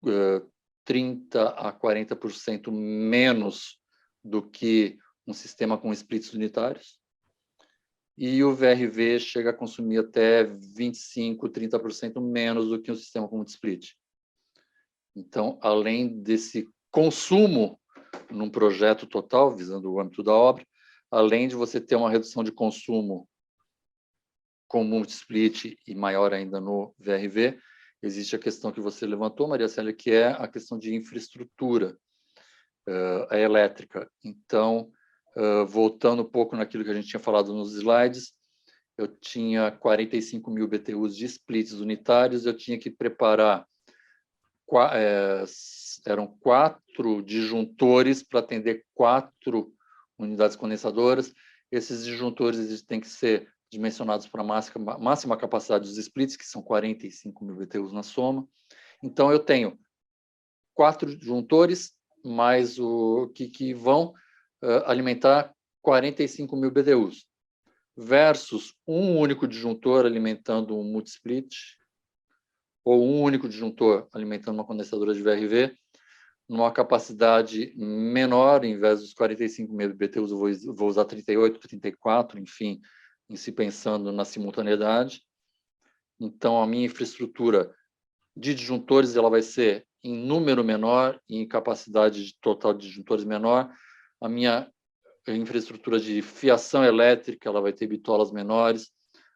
C: 30% a 40% menos do que um sistema com splits unitários, e o VRV chega a consumir até 25%, 30% menos do que um sistema com multi-split. Então, além desse consumo num projeto total, visando o âmbito da obra, além de você ter uma redução de consumo com multi-split e maior ainda no VRV, existe a questão que você levantou, Maria Célia, que é a questão de infraestrutura elétrica. Então, voltando um pouco naquilo que a gente tinha falado nos slides, eu tinha 45 mil BTUs de splits unitários, eu tinha que preparar, eram 4 disjuntores para atender 4 unidades condensadoras. Esses disjuntores eles têm que ser dimensionados para a máxima capacidade dos splits, que são 45 mil BTUs na soma. Então, eu tenho 4 disjuntores, mais o que vão alimentar 45 mil BTUs, versus um único disjuntor alimentando um multi-split, ou um único disjuntor alimentando uma condensadora de VRV, numa capacidade menor, em vez dos 45 mil BTUs, eu vou usar 38, 34, enfim, em se pensando na simultaneidade. Então, a minha infraestrutura de disjuntores ela vai ser em número menor e em capacidade total de disjuntores menor. A minha infraestrutura de fiação elétrica ela vai ter bitolas menores.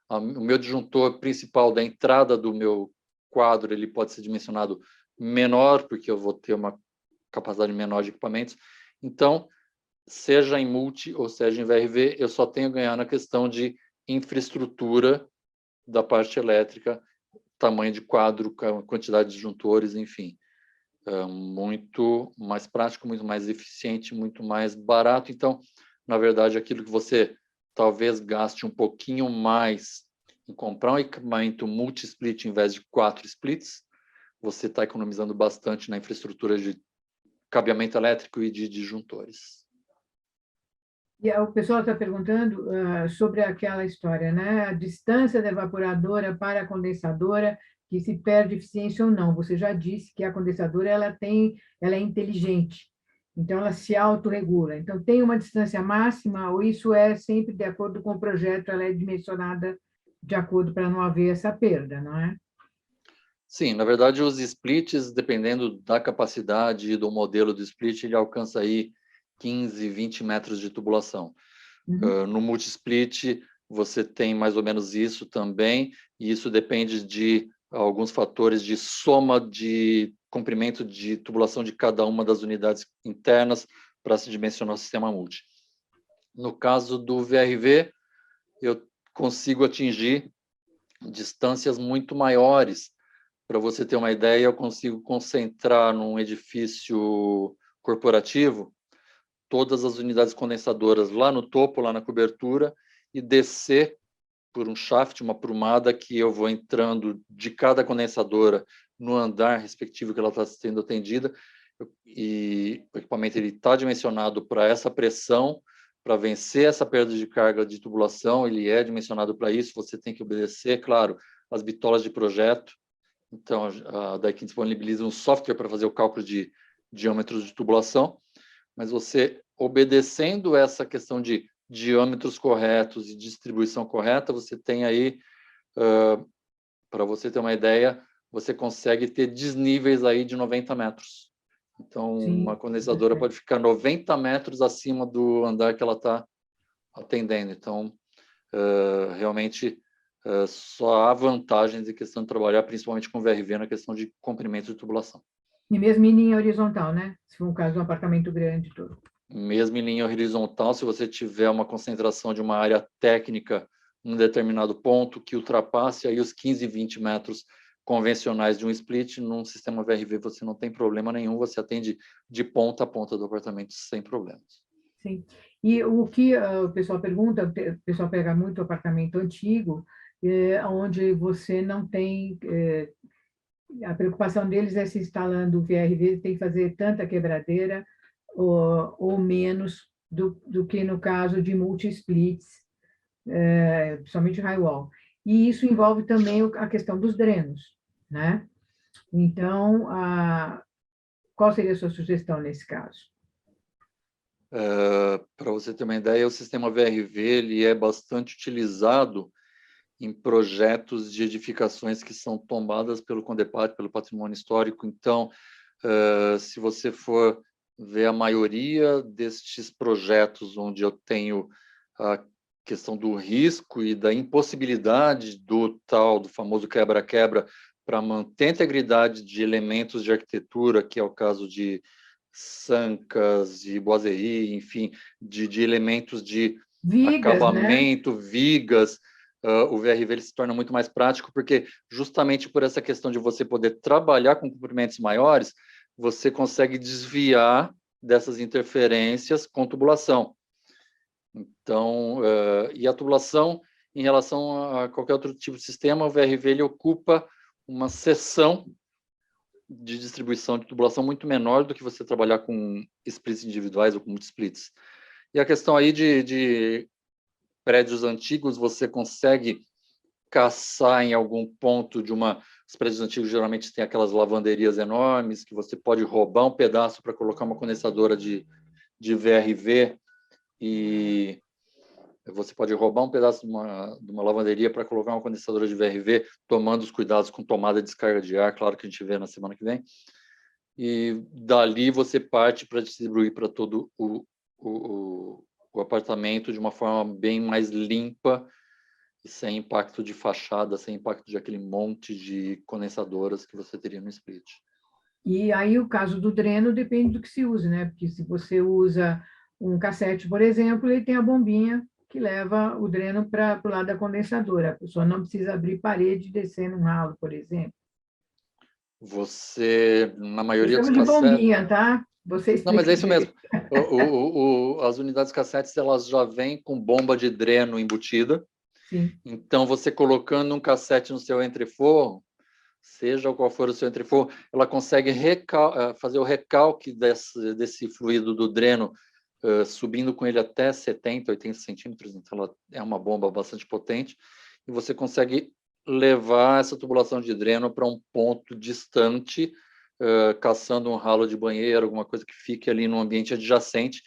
C: O meu disjuntor principal da entrada do meu quadro ele pode ser dimensionado menor, porque eu vou ter uma capacidade menor de equipamentos. Então, seja em multi ou seja em VRV, eu só tenho a ganhar na questão de infraestrutura da parte elétrica, tamanho de quadro, quantidade de disjuntores, enfim. muito mais prático, muito mais eficiente, muito mais barato. Então, na verdade, aquilo que você talvez gaste um pouquinho mais em comprar um equipamento multi-split em vez de 4 splits, você está economizando bastante na infraestrutura de cabeamento elétrico e de disjuntores.
B: E o pessoal está perguntando sobre aquela história, né? A distância da evaporadora para a condensadora, que se perde eficiência ou não. Você já disse que a condensadora ela é inteligente, então ela se autorregula. Então, tem uma distância máxima, ou isso é sempre de acordo com o projeto, ela é dimensionada de acordo para não haver essa perda, não é?
C: Sim, na verdade, os splits, dependendo da capacidade e do modelo do split, ele alcança aí 15, 20 metros de tubulação. No multi-split, você tem mais ou menos isso também, e isso depende de alguns fatores de soma de comprimento de tubulação de cada uma das unidades internas para se dimensionar o sistema multi. No caso do VRV, eu consigo atingir distâncias muito maiores. Para você ter uma ideia, eu consigo concentrar num edifício corporativo todas as unidades condensadoras lá no topo, lá na cobertura, e descer por um shaft, uma prumada, que eu vou entrando de cada condensadora no andar respectivo que ela está sendo atendida, e o equipamento está dimensionado para essa pressão, para vencer essa perda de carga de tubulação, ele é dimensionado para isso, você tem que obedecer, claro, as bitolas de projeto. Então, a Daikin disponibiliza um software para fazer o cálculo de diâmetros de tubulação, mas você, obedecendo essa questão de diâmetros corretos e distribuição correta, você tem aí, para você ter uma ideia, você consegue ter desníveis aí de 90 metros. Então,
B: Sim,
C: uma condensadora pode ficar 90 metros acima do andar que ela está atendendo. Então, realmente, só há vantagens em questão de trabalhar, principalmente com VRV, na questão de comprimento de tubulação.
B: E mesmo em linha horizontal, né? Se for um caso de um apartamento grande e tudo.
C: Mesmo em linha horizontal, se você tiver uma concentração de uma área técnica em um determinado ponto que ultrapasse aí os 15, 20 metros convencionais de um split, num sistema VRV você não tem problema nenhum, você atende de ponta a ponta do apartamento sem problemas.
B: Sim. E o que o pessoal pergunta, o pessoal pega muito apartamento antigo, onde você não tem... a preocupação deles é se instalando o VRV, tem que fazer tanta quebradeira ou menos do que no caso de multi-splits, principalmente high-wall. E isso envolve também a questão dos drenos, né? Então, qual seria a sua sugestão nesse caso?
C: Para você ter uma ideia, o sistema VRV ele é bastante utilizado em projetos de edificações que são tombadas pelo CONDEPAT, pelo patrimônio histórico. Então, se você for ver a maioria destes projetos onde eu tenho a questão do risco e da impossibilidade do famoso quebra-quebra para manter a integridade de elementos de arquitetura, que é o caso de sancas, de boiserie, enfim, de elementos de
B: Vigas,
C: acabamento,
B: né?
C: vigas, o VRV ele se torna muito mais prático, porque justamente por essa questão de você poder trabalhar com comprimentos maiores, você consegue desviar dessas interferências com tubulação. Então, e a tubulação, em relação a qualquer outro tipo de sistema, o VRV ele ocupa uma seção de distribuição de tubulação muito menor do que você trabalhar com splits individuais ou com multisplits. E a questão aí de prédios antigos, você consegue caçar em algum ponto de os prédios antigos geralmente têm aquelas lavanderias enormes que você pode roubar um pedaço para colocar uma condensadora de VRV e você pode roubar um pedaço de uma lavanderia para colocar uma condensadora de VRV, tomando os cuidados com tomada e descarga de ar, claro que a gente vê na semana que vem. E dali você parte para distribuir para todo o apartamento de uma forma bem mais limpa e sem impacto de fachada, sem impacto de aquele monte de condensadoras que você teria no split.
B: E aí o caso do dreno depende do que se use, né? Porque se você usa um cassete, por exemplo, ele tem a bombinha que leva o dreno para o lado da condensadora. A pessoa não precisa abrir parede e descer num ralo, por exemplo.
C: Você, na maioria dos
B: Estamos de
C: cassetes...
B: bombinha, tá? Você
C: Não, mas
B: explica
C: é isso mesmo.
B: direito.
C: As unidades cassetes, elas já vêm com bomba de dreno embutida.
B: Sim,
C: Então, você colocando um cassete no seu entreforro, seja qual for o seu entreforro, ela consegue fazer o recalque desse fluido do dreno, subindo com ele até 70, 80 centímetros. Então, ela é uma bomba bastante potente. E você consegue levar essa tubulação de dreno para um ponto distante, caçando um ralo de banheiro, alguma coisa que fique ali no ambiente adjacente,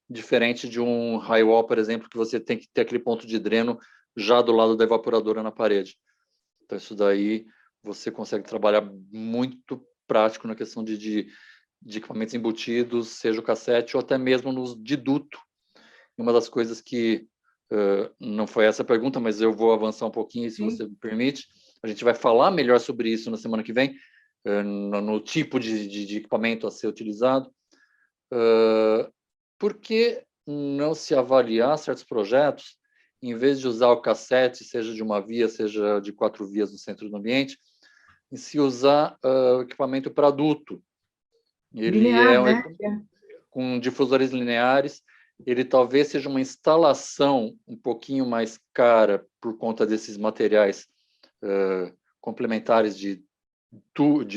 C: diferente de um high-wall, por exemplo, que você tem que ter aquele ponto de dreno já do lado da evaporadora na parede. Então, isso daí você consegue trabalhar muito prático na questão de equipamentos embutidos, seja o cassete ou até mesmo nos de duto. Uma das coisas que não foi essa a pergunta, mas eu vou avançar um pouquinho, se
B: sim.
C: você me permite. A gente vai falar melhor sobre isso na semana que vem, no tipo de equipamento a ser utilizado. Por que não se avaliar certos projetos, em vez de usar o cassete, seja de uma via, seja de 4 vias no centro do ambiente, e se usar o equipamento para duto? Ele
B: Linear, né?
C: com difusores lineares, ele talvez seja uma instalação um pouquinho mais cara por conta desses materiais complementares de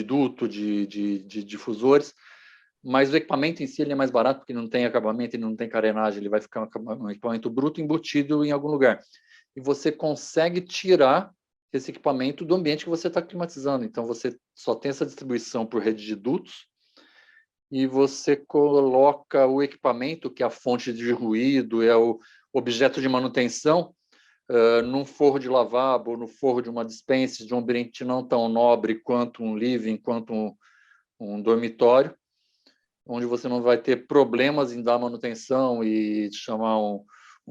C: duto, de difusores, mas o equipamento em si ele é mais barato porque não tem acabamento, ele não tem carenagem, ele vai ficar um equipamento bruto embutido em algum lugar. E você consegue tirar esse equipamento do ambiente que você está climatizando. Então, você só tem essa distribuição por rede de dutos e você coloca o equipamento, que é a fonte de ruído, é o objeto de manutenção, num forro de lavabo, no forro de uma despensa, de um ambiente não tão nobre quanto um living, quanto um dormitório, onde você não vai ter problemas em dar manutenção e chamar um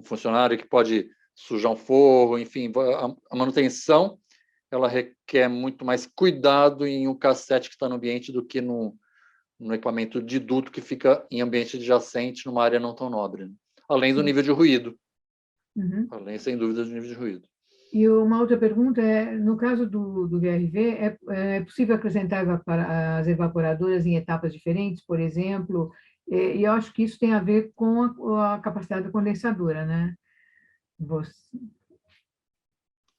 C: funcionário que pode sujar um forro, enfim, a manutenção ela requer muito mais cuidado em um cassete que está no ambiente do que no equipamento de duto que fica em ambiente adjacente, numa área não tão nobre, né? Além do nível de ruído.
B: Uhum.
C: Além, sem dúvida, do nível de ruído.
B: E uma outra pergunta é, no caso do VRV, é possível acrescentar as evaporadoras em etapas diferentes, por exemplo? E eu acho que isso tem a ver com a capacidade da condensadora, né?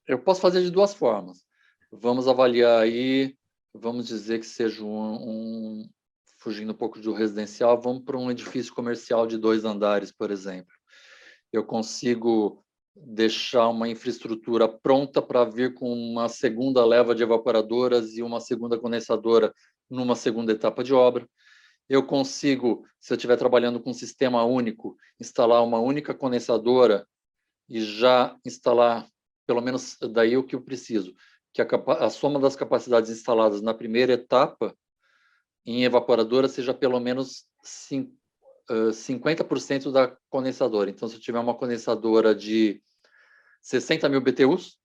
C: Eu posso fazer de duas formas. Vamos avaliar aí, vamos dizer que seja fugindo um pouco do residencial, vamos para um edifício comercial de 2 andares, por exemplo. Eu consigo deixar uma infraestrutura pronta para vir com uma segunda leva de evaporadoras e uma segunda condensadora numa segunda etapa de obra. Eu consigo, se eu estiver trabalhando com um sistema único, instalar uma única condensadora e já instalar, pelo menos daí o que eu preciso, que a soma das capacidades instaladas na primeira etapa em evaporadora seja pelo menos 50% da condensadora. Então, se eu tiver uma condensadora de 60 mil BTUs,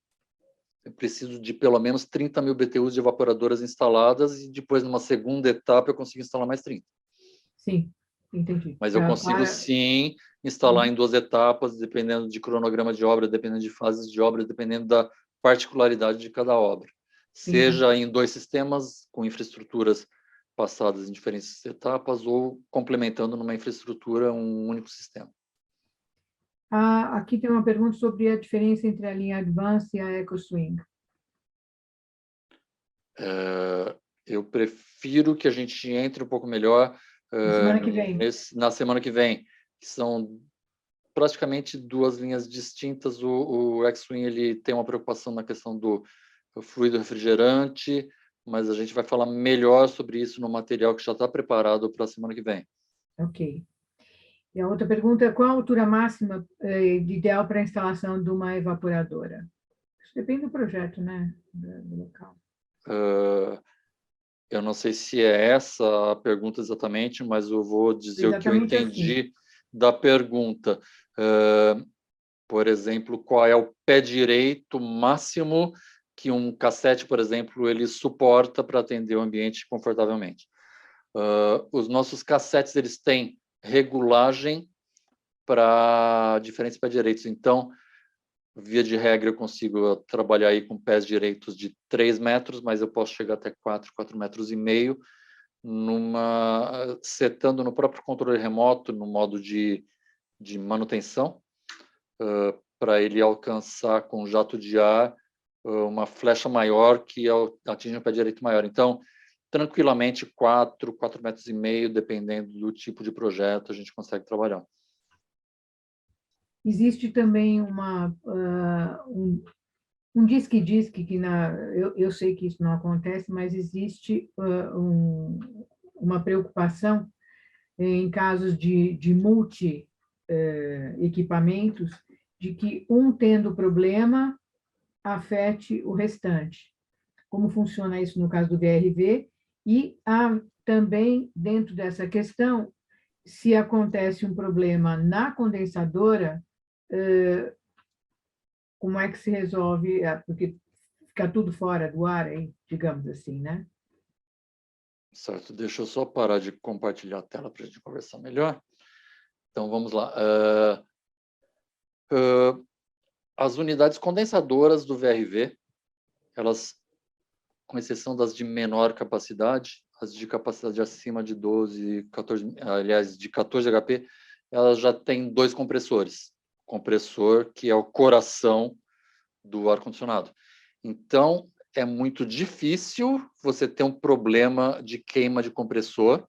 C: eu preciso de pelo menos 30 mil BTUs de evaporadoras instaladas e depois, numa segunda etapa, eu consigo instalar mais 30.
B: Sim, entendi.
C: Mas eu consigo, sim, instalar em 2 etapas, dependendo de cronograma de obra, dependendo de fases de obra, dependendo da particularidade de cada obra. Seja em 2 sistemas, com infraestruturas passadas em diferentes etapas, ou complementando numa infraestrutura um único sistema.
B: Aqui tem uma pergunta sobre a diferença entre a linha Advance e a EcoSwing.
C: Eu prefiro que a gente entre um pouco melhor
B: Na semana que vem.
C: na semana que vem, que são praticamente 2 linhas distintas. O X-Wing ele tem uma preocupação na questão do fluido refrigerante, mas a gente vai falar melhor sobre isso no material que já está preparado para a semana que vem.
B: Ok. E a outra pergunta é qual a altura máxima ideal para a instalação de uma evaporadora? Isso depende do projeto, né? Do local.
C: Eu não sei se é essa a pergunta exatamente, mas eu vou dizer o que eu entendi assim da pergunta. Por exemplo, qual é o pé direito máximo que um cassete, por exemplo, ele suporta para atender o ambiente confortavelmente? Os nossos cassetes eles têm regulagem para diferentes pé direitos. Então, via de regra, eu consigo trabalhar aí com pés direitos de 3 metros, mas eu posso chegar até 4 metros e meio, setando no próprio controle remoto, no modo de manutenção, para ele alcançar com jato de ar uma flecha maior que atinge um pé direito maior. Então, tranquilamente, 4 metros e meio, dependendo do tipo de projeto, a gente consegue trabalhar.
B: Existe também um diz-que eu sei que isso não acontece, mas existe uma preocupação em casos de multi-equipamentos, de que um tendo problema afete o restante. Como funciona isso no caso do VRV? E há também, dentro dessa questão, se acontece um problema na condensadora, como é que se resolve? Porque fica tudo fora do ar, aí, digamos assim, né?
C: Certo, deixa eu só parar de compartilhar a tela para a gente conversar melhor. Então, vamos lá. As unidades condensadoras do VRV, elas, com exceção das de menor capacidade, as de capacidade acima de 12, 14, aliás, de 14 HP, elas já têm 2 compressores. Compressor, que é o coração do ar-condicionado. Então, é muito difícil você ter um problema de queima de compressor,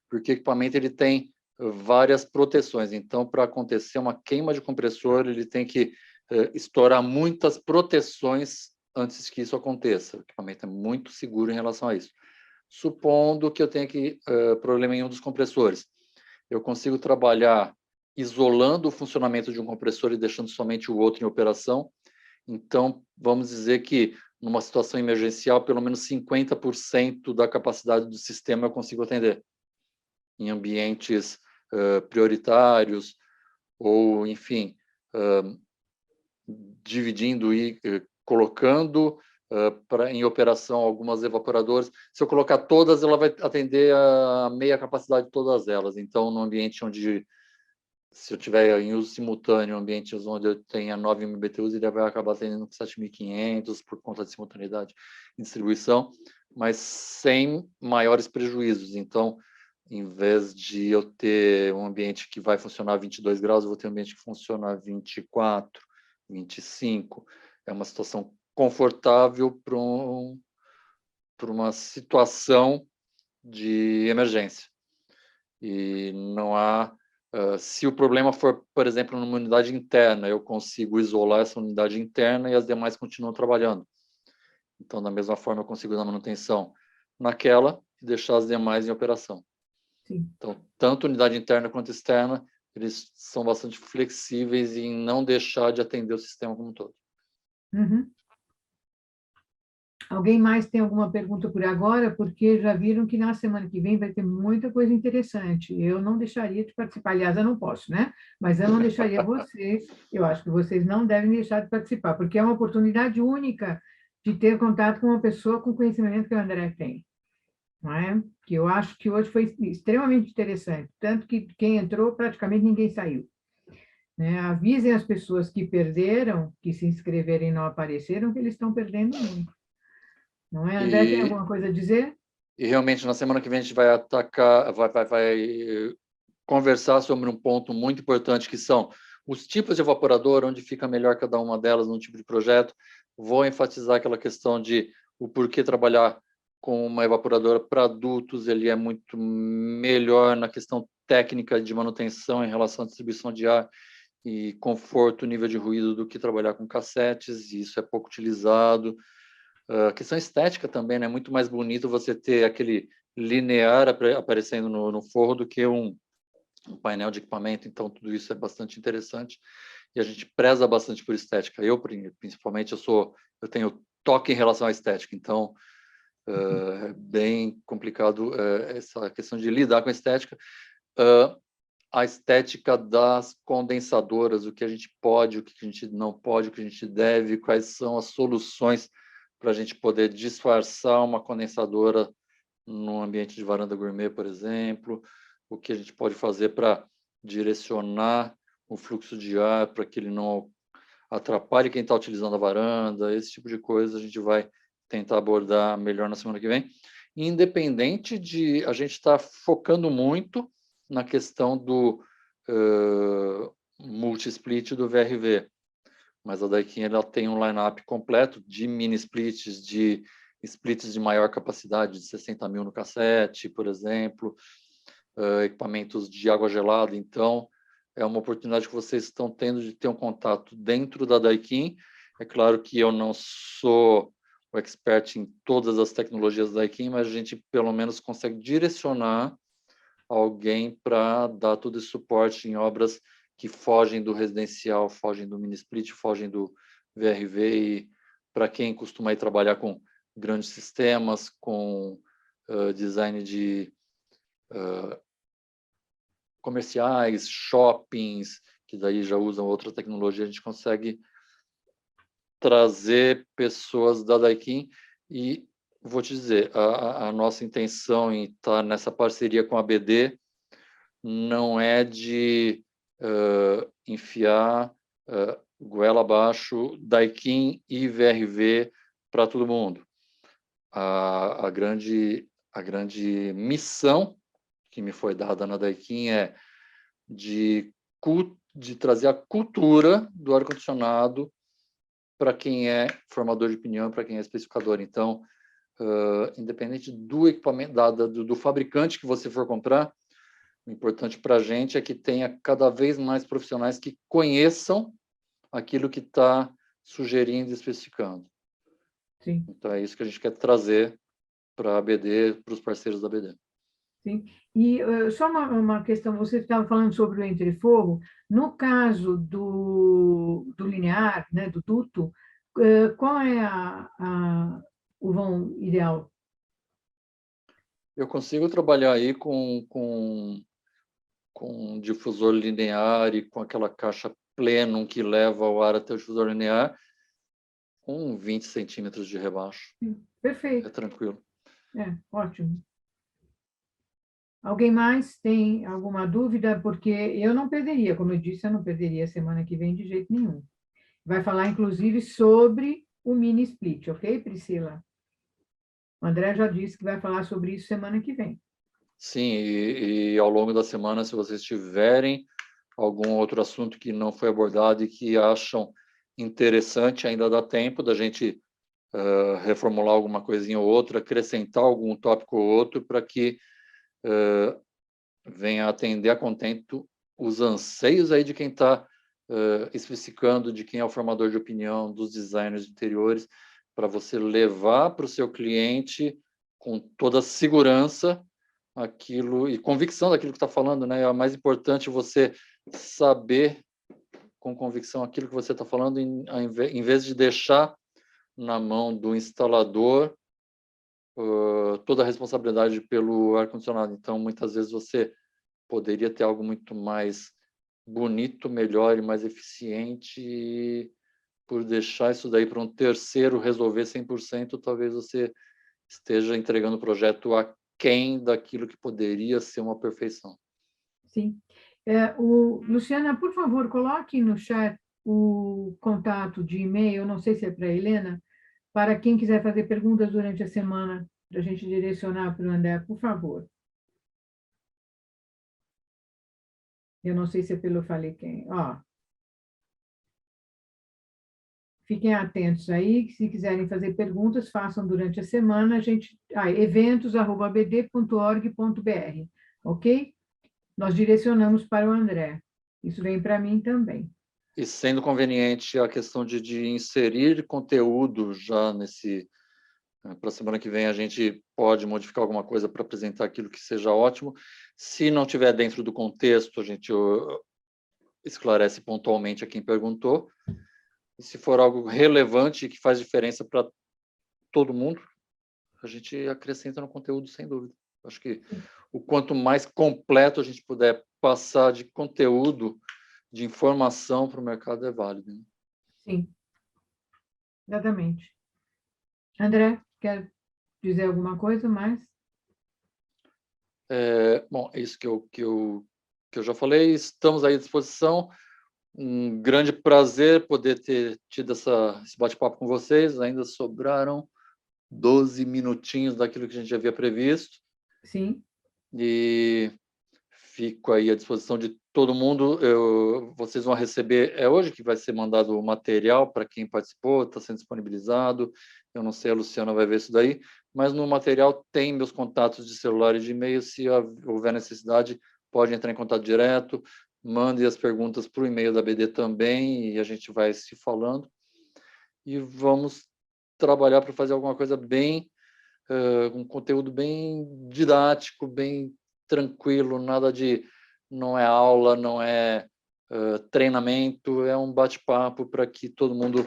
C: porque o equipamento ele tem várias proteções. Então, para acontecer uma queima de compressor, ele tem que estourar muitas proteções antes que isso aconteça. O equipamento é muito seguro em relação a isso. Supondo que eu tenha problema em um dos compressores, eu consigo trabalhar isolando o funcionamento de um compressor e deixando somente o outro em operação. Então, vamos dizer que, numa situação emergencial, pelo menos 50% da capacidade do sistema eu consigo atender. Em ambientes prioritários, ou, enfim, dividindo e colocando em operação algumas evaporadoras. Se eu colocar todas, ela vai atender a meia capacidade de todas elas. Então, no ambiente onde, se eu tiver em uso simultâneo, ambientes onde eu tenha 9.000 BTUs, ele vai acabar atendendo com 7.500 por conta de simultaneidade e distribuição, mas sem maiores prejuízos. Então, em vez de eu ter um ambiente que vai funcionar a 22 graus, eu vou ter um ambiente que funciona a 24, 25. É uma situação confortável para uma situação de emergência. E não há... se o problema for, por exemplo, numa unidade interna, eu consigo isolar essa unidade interna e as demais continuam trabalhando. Então, da mesma forma, eu consigo dar manutenção naquela e deixar as demais em operação.
B: Sim.
C: Então, tanto unidade interna quanto externa, eles são bastante flexíveis em não deixar de atender o sistema como um todo.
B: Uhum. Alguém mais tem alguma pergunta por agora? Porque já viram que na semana que vem vai ter muita coisa interessante. Eu não deixaria de participar. Aliás, eu não posso, né? Mas eu não deixaria vocês, eu acho que vocês não devem deixar de participar, porque é uma oportunidade única de ter contato com uma pessoa com o conhecimento que o André tem. Não é? Que eu acho que hoje foi extremamente interessante, tanto que quem entrou, praticamente ninguém saiu. Né? Avisem as pessoas que perderam, que se inscreverem e não apareceram, que eles estão perdendo muito. Não é? André, tem alguma coisa a dizer?
C: E realmente, na semana que vem, a gente vai vai conversar sobre um ponto muito importante, que são os tipos de evaporador, onde fica melhor cada uma delas num tipo de projeto. Vou enfatizar aquela questão de o porquê trabalhar com uma evaporadora para adultos, ele é muito melhor na questão técnica de manutenção em relação à distribuição de ar e conforto, nível de ruído, do que trabalhar com cassetes, e isso é pouco utilizado. A questão estética também, né? É muito mais bonito você ter aquele linear aparecendo no forro do que um painel de equipamento. Então, tudo isso é bastante interessante e a gente preza bastante por estética. Eu, principalmente, eu tenho toque em relação à estética. Então, é bem complicado essa questão de lidar com a estética. A estética das condensadoras, o que a gente pode, o que a gente não pode, o que a gente deve, quais são as soluções para a gente poder disfarçar uma condensadora num ambiente de varanda gourmet, por exemplo, o que a gente pode fazer para direcionar o fluxo de ar para que ele não atrapalhe quem está utilizando a varanda, esse tipo de coisa a gente vai tentar abordar melhor na semana que vem. Independente de a gente estar focando muito na questão do multi-split do VRV, mas a Daikin ela tem um line-up completo de mini splits, de splits de maior capacidade, de 60 mil no cassete, por exemplo, equipamentos de água gelada. Então, é uma oportunidade que vocês estão tendo de ter um contato dentro da Daikin. É claro que eu não sou o expert em todas as tecnologias da Daikin, mas a gente pelo menos consegue direcionar alguém para dar todo esse suporte em obras que fogem do residencial, fogem do mini split, fogem do VRV, e para quem costuma ir trabalhar com grandes sistemas, com design de comerciais, shoppings, que daí já usam outra tecnologia, a gente consegue trazer pessoas da Daikin. E vou te dizer, a nossa intenção em estar nessa parceria com a BD não é de enfiar goela abaixo Daikin e VRV para todo mundo. A grande missão que me foi dada na Daikin é de trazer a cultura do ar-condicionado para quem é formador de opinião, para quem é especificador. Então, independente do equipamento, do fabricante que você for comprar, o importante para a gente é que tenha cada vez mais profissionais que conheçam aquilo que está sugerindo e especificando.
B: Sim.
C: Então, é isso que a gente quer trazer para a BD, para os parceiros da BD.
B: Sim. E só uma questão, você estava falando sobre o entrefogo. No caso do linear, né, do duto, qual é o vão ideal?
C: Eu consigo trabalhar aí com um difusor linear e com aquela caixa plenum que leva o ar até o difusor linear, com 20 centímetros de rebaixo.
B: Sim. Perfeito.
C: É tranquilo.
B: Ótimo. Alguém mais tem alguma dúvida? Porque eu não perderia, como eu disse, eu não perderia semana que vem de jeito nenhum. Vai falar, inclusive, sobre o mini split, ok, Priscila? O André já disse que vai falar sobre isso semana que vem.
C: Sim, e ao longo da semana, se vocês tiverem algum outro assunto que não foi abordado e que acham interessante, ainda dá tempo da gente reformular alguma coisinha ou outra, acrescentar algum tópico ou outro para que venha atender a contento os anseios aí de quem está especificando, de quem é o formador de opinião, dos designers de interiores, para você levar para o seu cliente com toda a segurança aquilo e convicção daquilo que está falando, né? É o mais importante você saber com convicção aquilo que você está falando, em vez de deixar na mão do instalador toda a responsabilidade pelo ar-condicionado. Então, muitas vezes você poderia ter algo muito mais bonito, melhor e mais eficiente, e por deixar isso daí para um terceiro resolver 100%, talvez você esteja entregando o projeto aquém daquilo que poderia ser uma perfeição.
B: Sim. Luciana, por favor, coloque no chat o contato de e-mail, não sei se é para a Helena, para quem quiser fazer perguntas durante a semana, para a gente direcionar para o André, por favor. Eu não sei se é pelo falei quem. Fiquem atentos aí, que se quiserem fazer perguntas, façam durante a semana, eventos@bd.org.br, ok? Nós direcionamos para o André. Isso vem para mim também.
C: E sendo conveniente a questão de inserir conteúdo já para a semana que vem, a gente pode modificar alguma coisa para apresentar aquilo que seja ótimo. Se não tiver dentro do contexto, a gente esclarece pontualmente a quem perguntou. E se for algo relevante que faz diferença para todo mundo, a gente acrescenta no conteúdo, sem dúvida. Acho que o quanto mais completo a gente puder passar de conteúdo, de informação para o mercado, é válido. Né?
B: Sim, exatamente. André, quer dizer alguma coisa mais?
C: Bom, é isso que eu já falei. Estamos aí à disposição. Um grande prazer poder ter tido esse bate-papo com vocês. Ainda sobraram 12 minutinhos daquilo que a gente havia previsto.
B: Sim.
C: E fico aí à disposição de todo mundo. Vocês vão receber, é hoje que vai ser mandado o material para quem participou, está sendo disponibilizado. Eu não sei, a Luciana vai ver isso daí, mas no material tem meus contatos de celular e de e-mail. Se houver necessidade, pode entrar em contato direto, mande as perguntas para o e-mail da BD também, e a gente vai se falando. E vamos trabalhar para fazer alguma coisa bem, um conteúdo bem didático, bem tranquilo, nada de, não é aula, não é treinamento, é um bate-papo para que todo mundo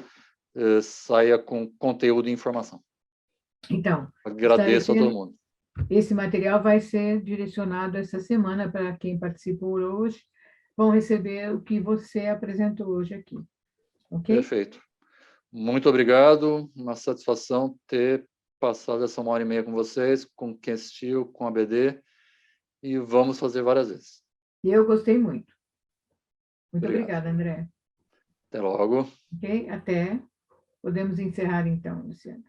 C: saia com conteúdo e informação.
B: Então,
C: Agradeço a todo mundo.
B: Esse material vai ser direcionado essa semana para quem participou hoje, vão receber o que você apresentou hoje aqui. Ok?
C: Perfeito. Muito obrigado, uma satisfação ter passado essa 1h30 com vocês, com quem assistiu, com a BD, e vamos fazer várias vezes.
B: E eu gostei muito. Muito
C: Obrigado.
B: obrigada, André.
C: Até logo.
B: Ok? Até. Podemos encerrar então, Luciana.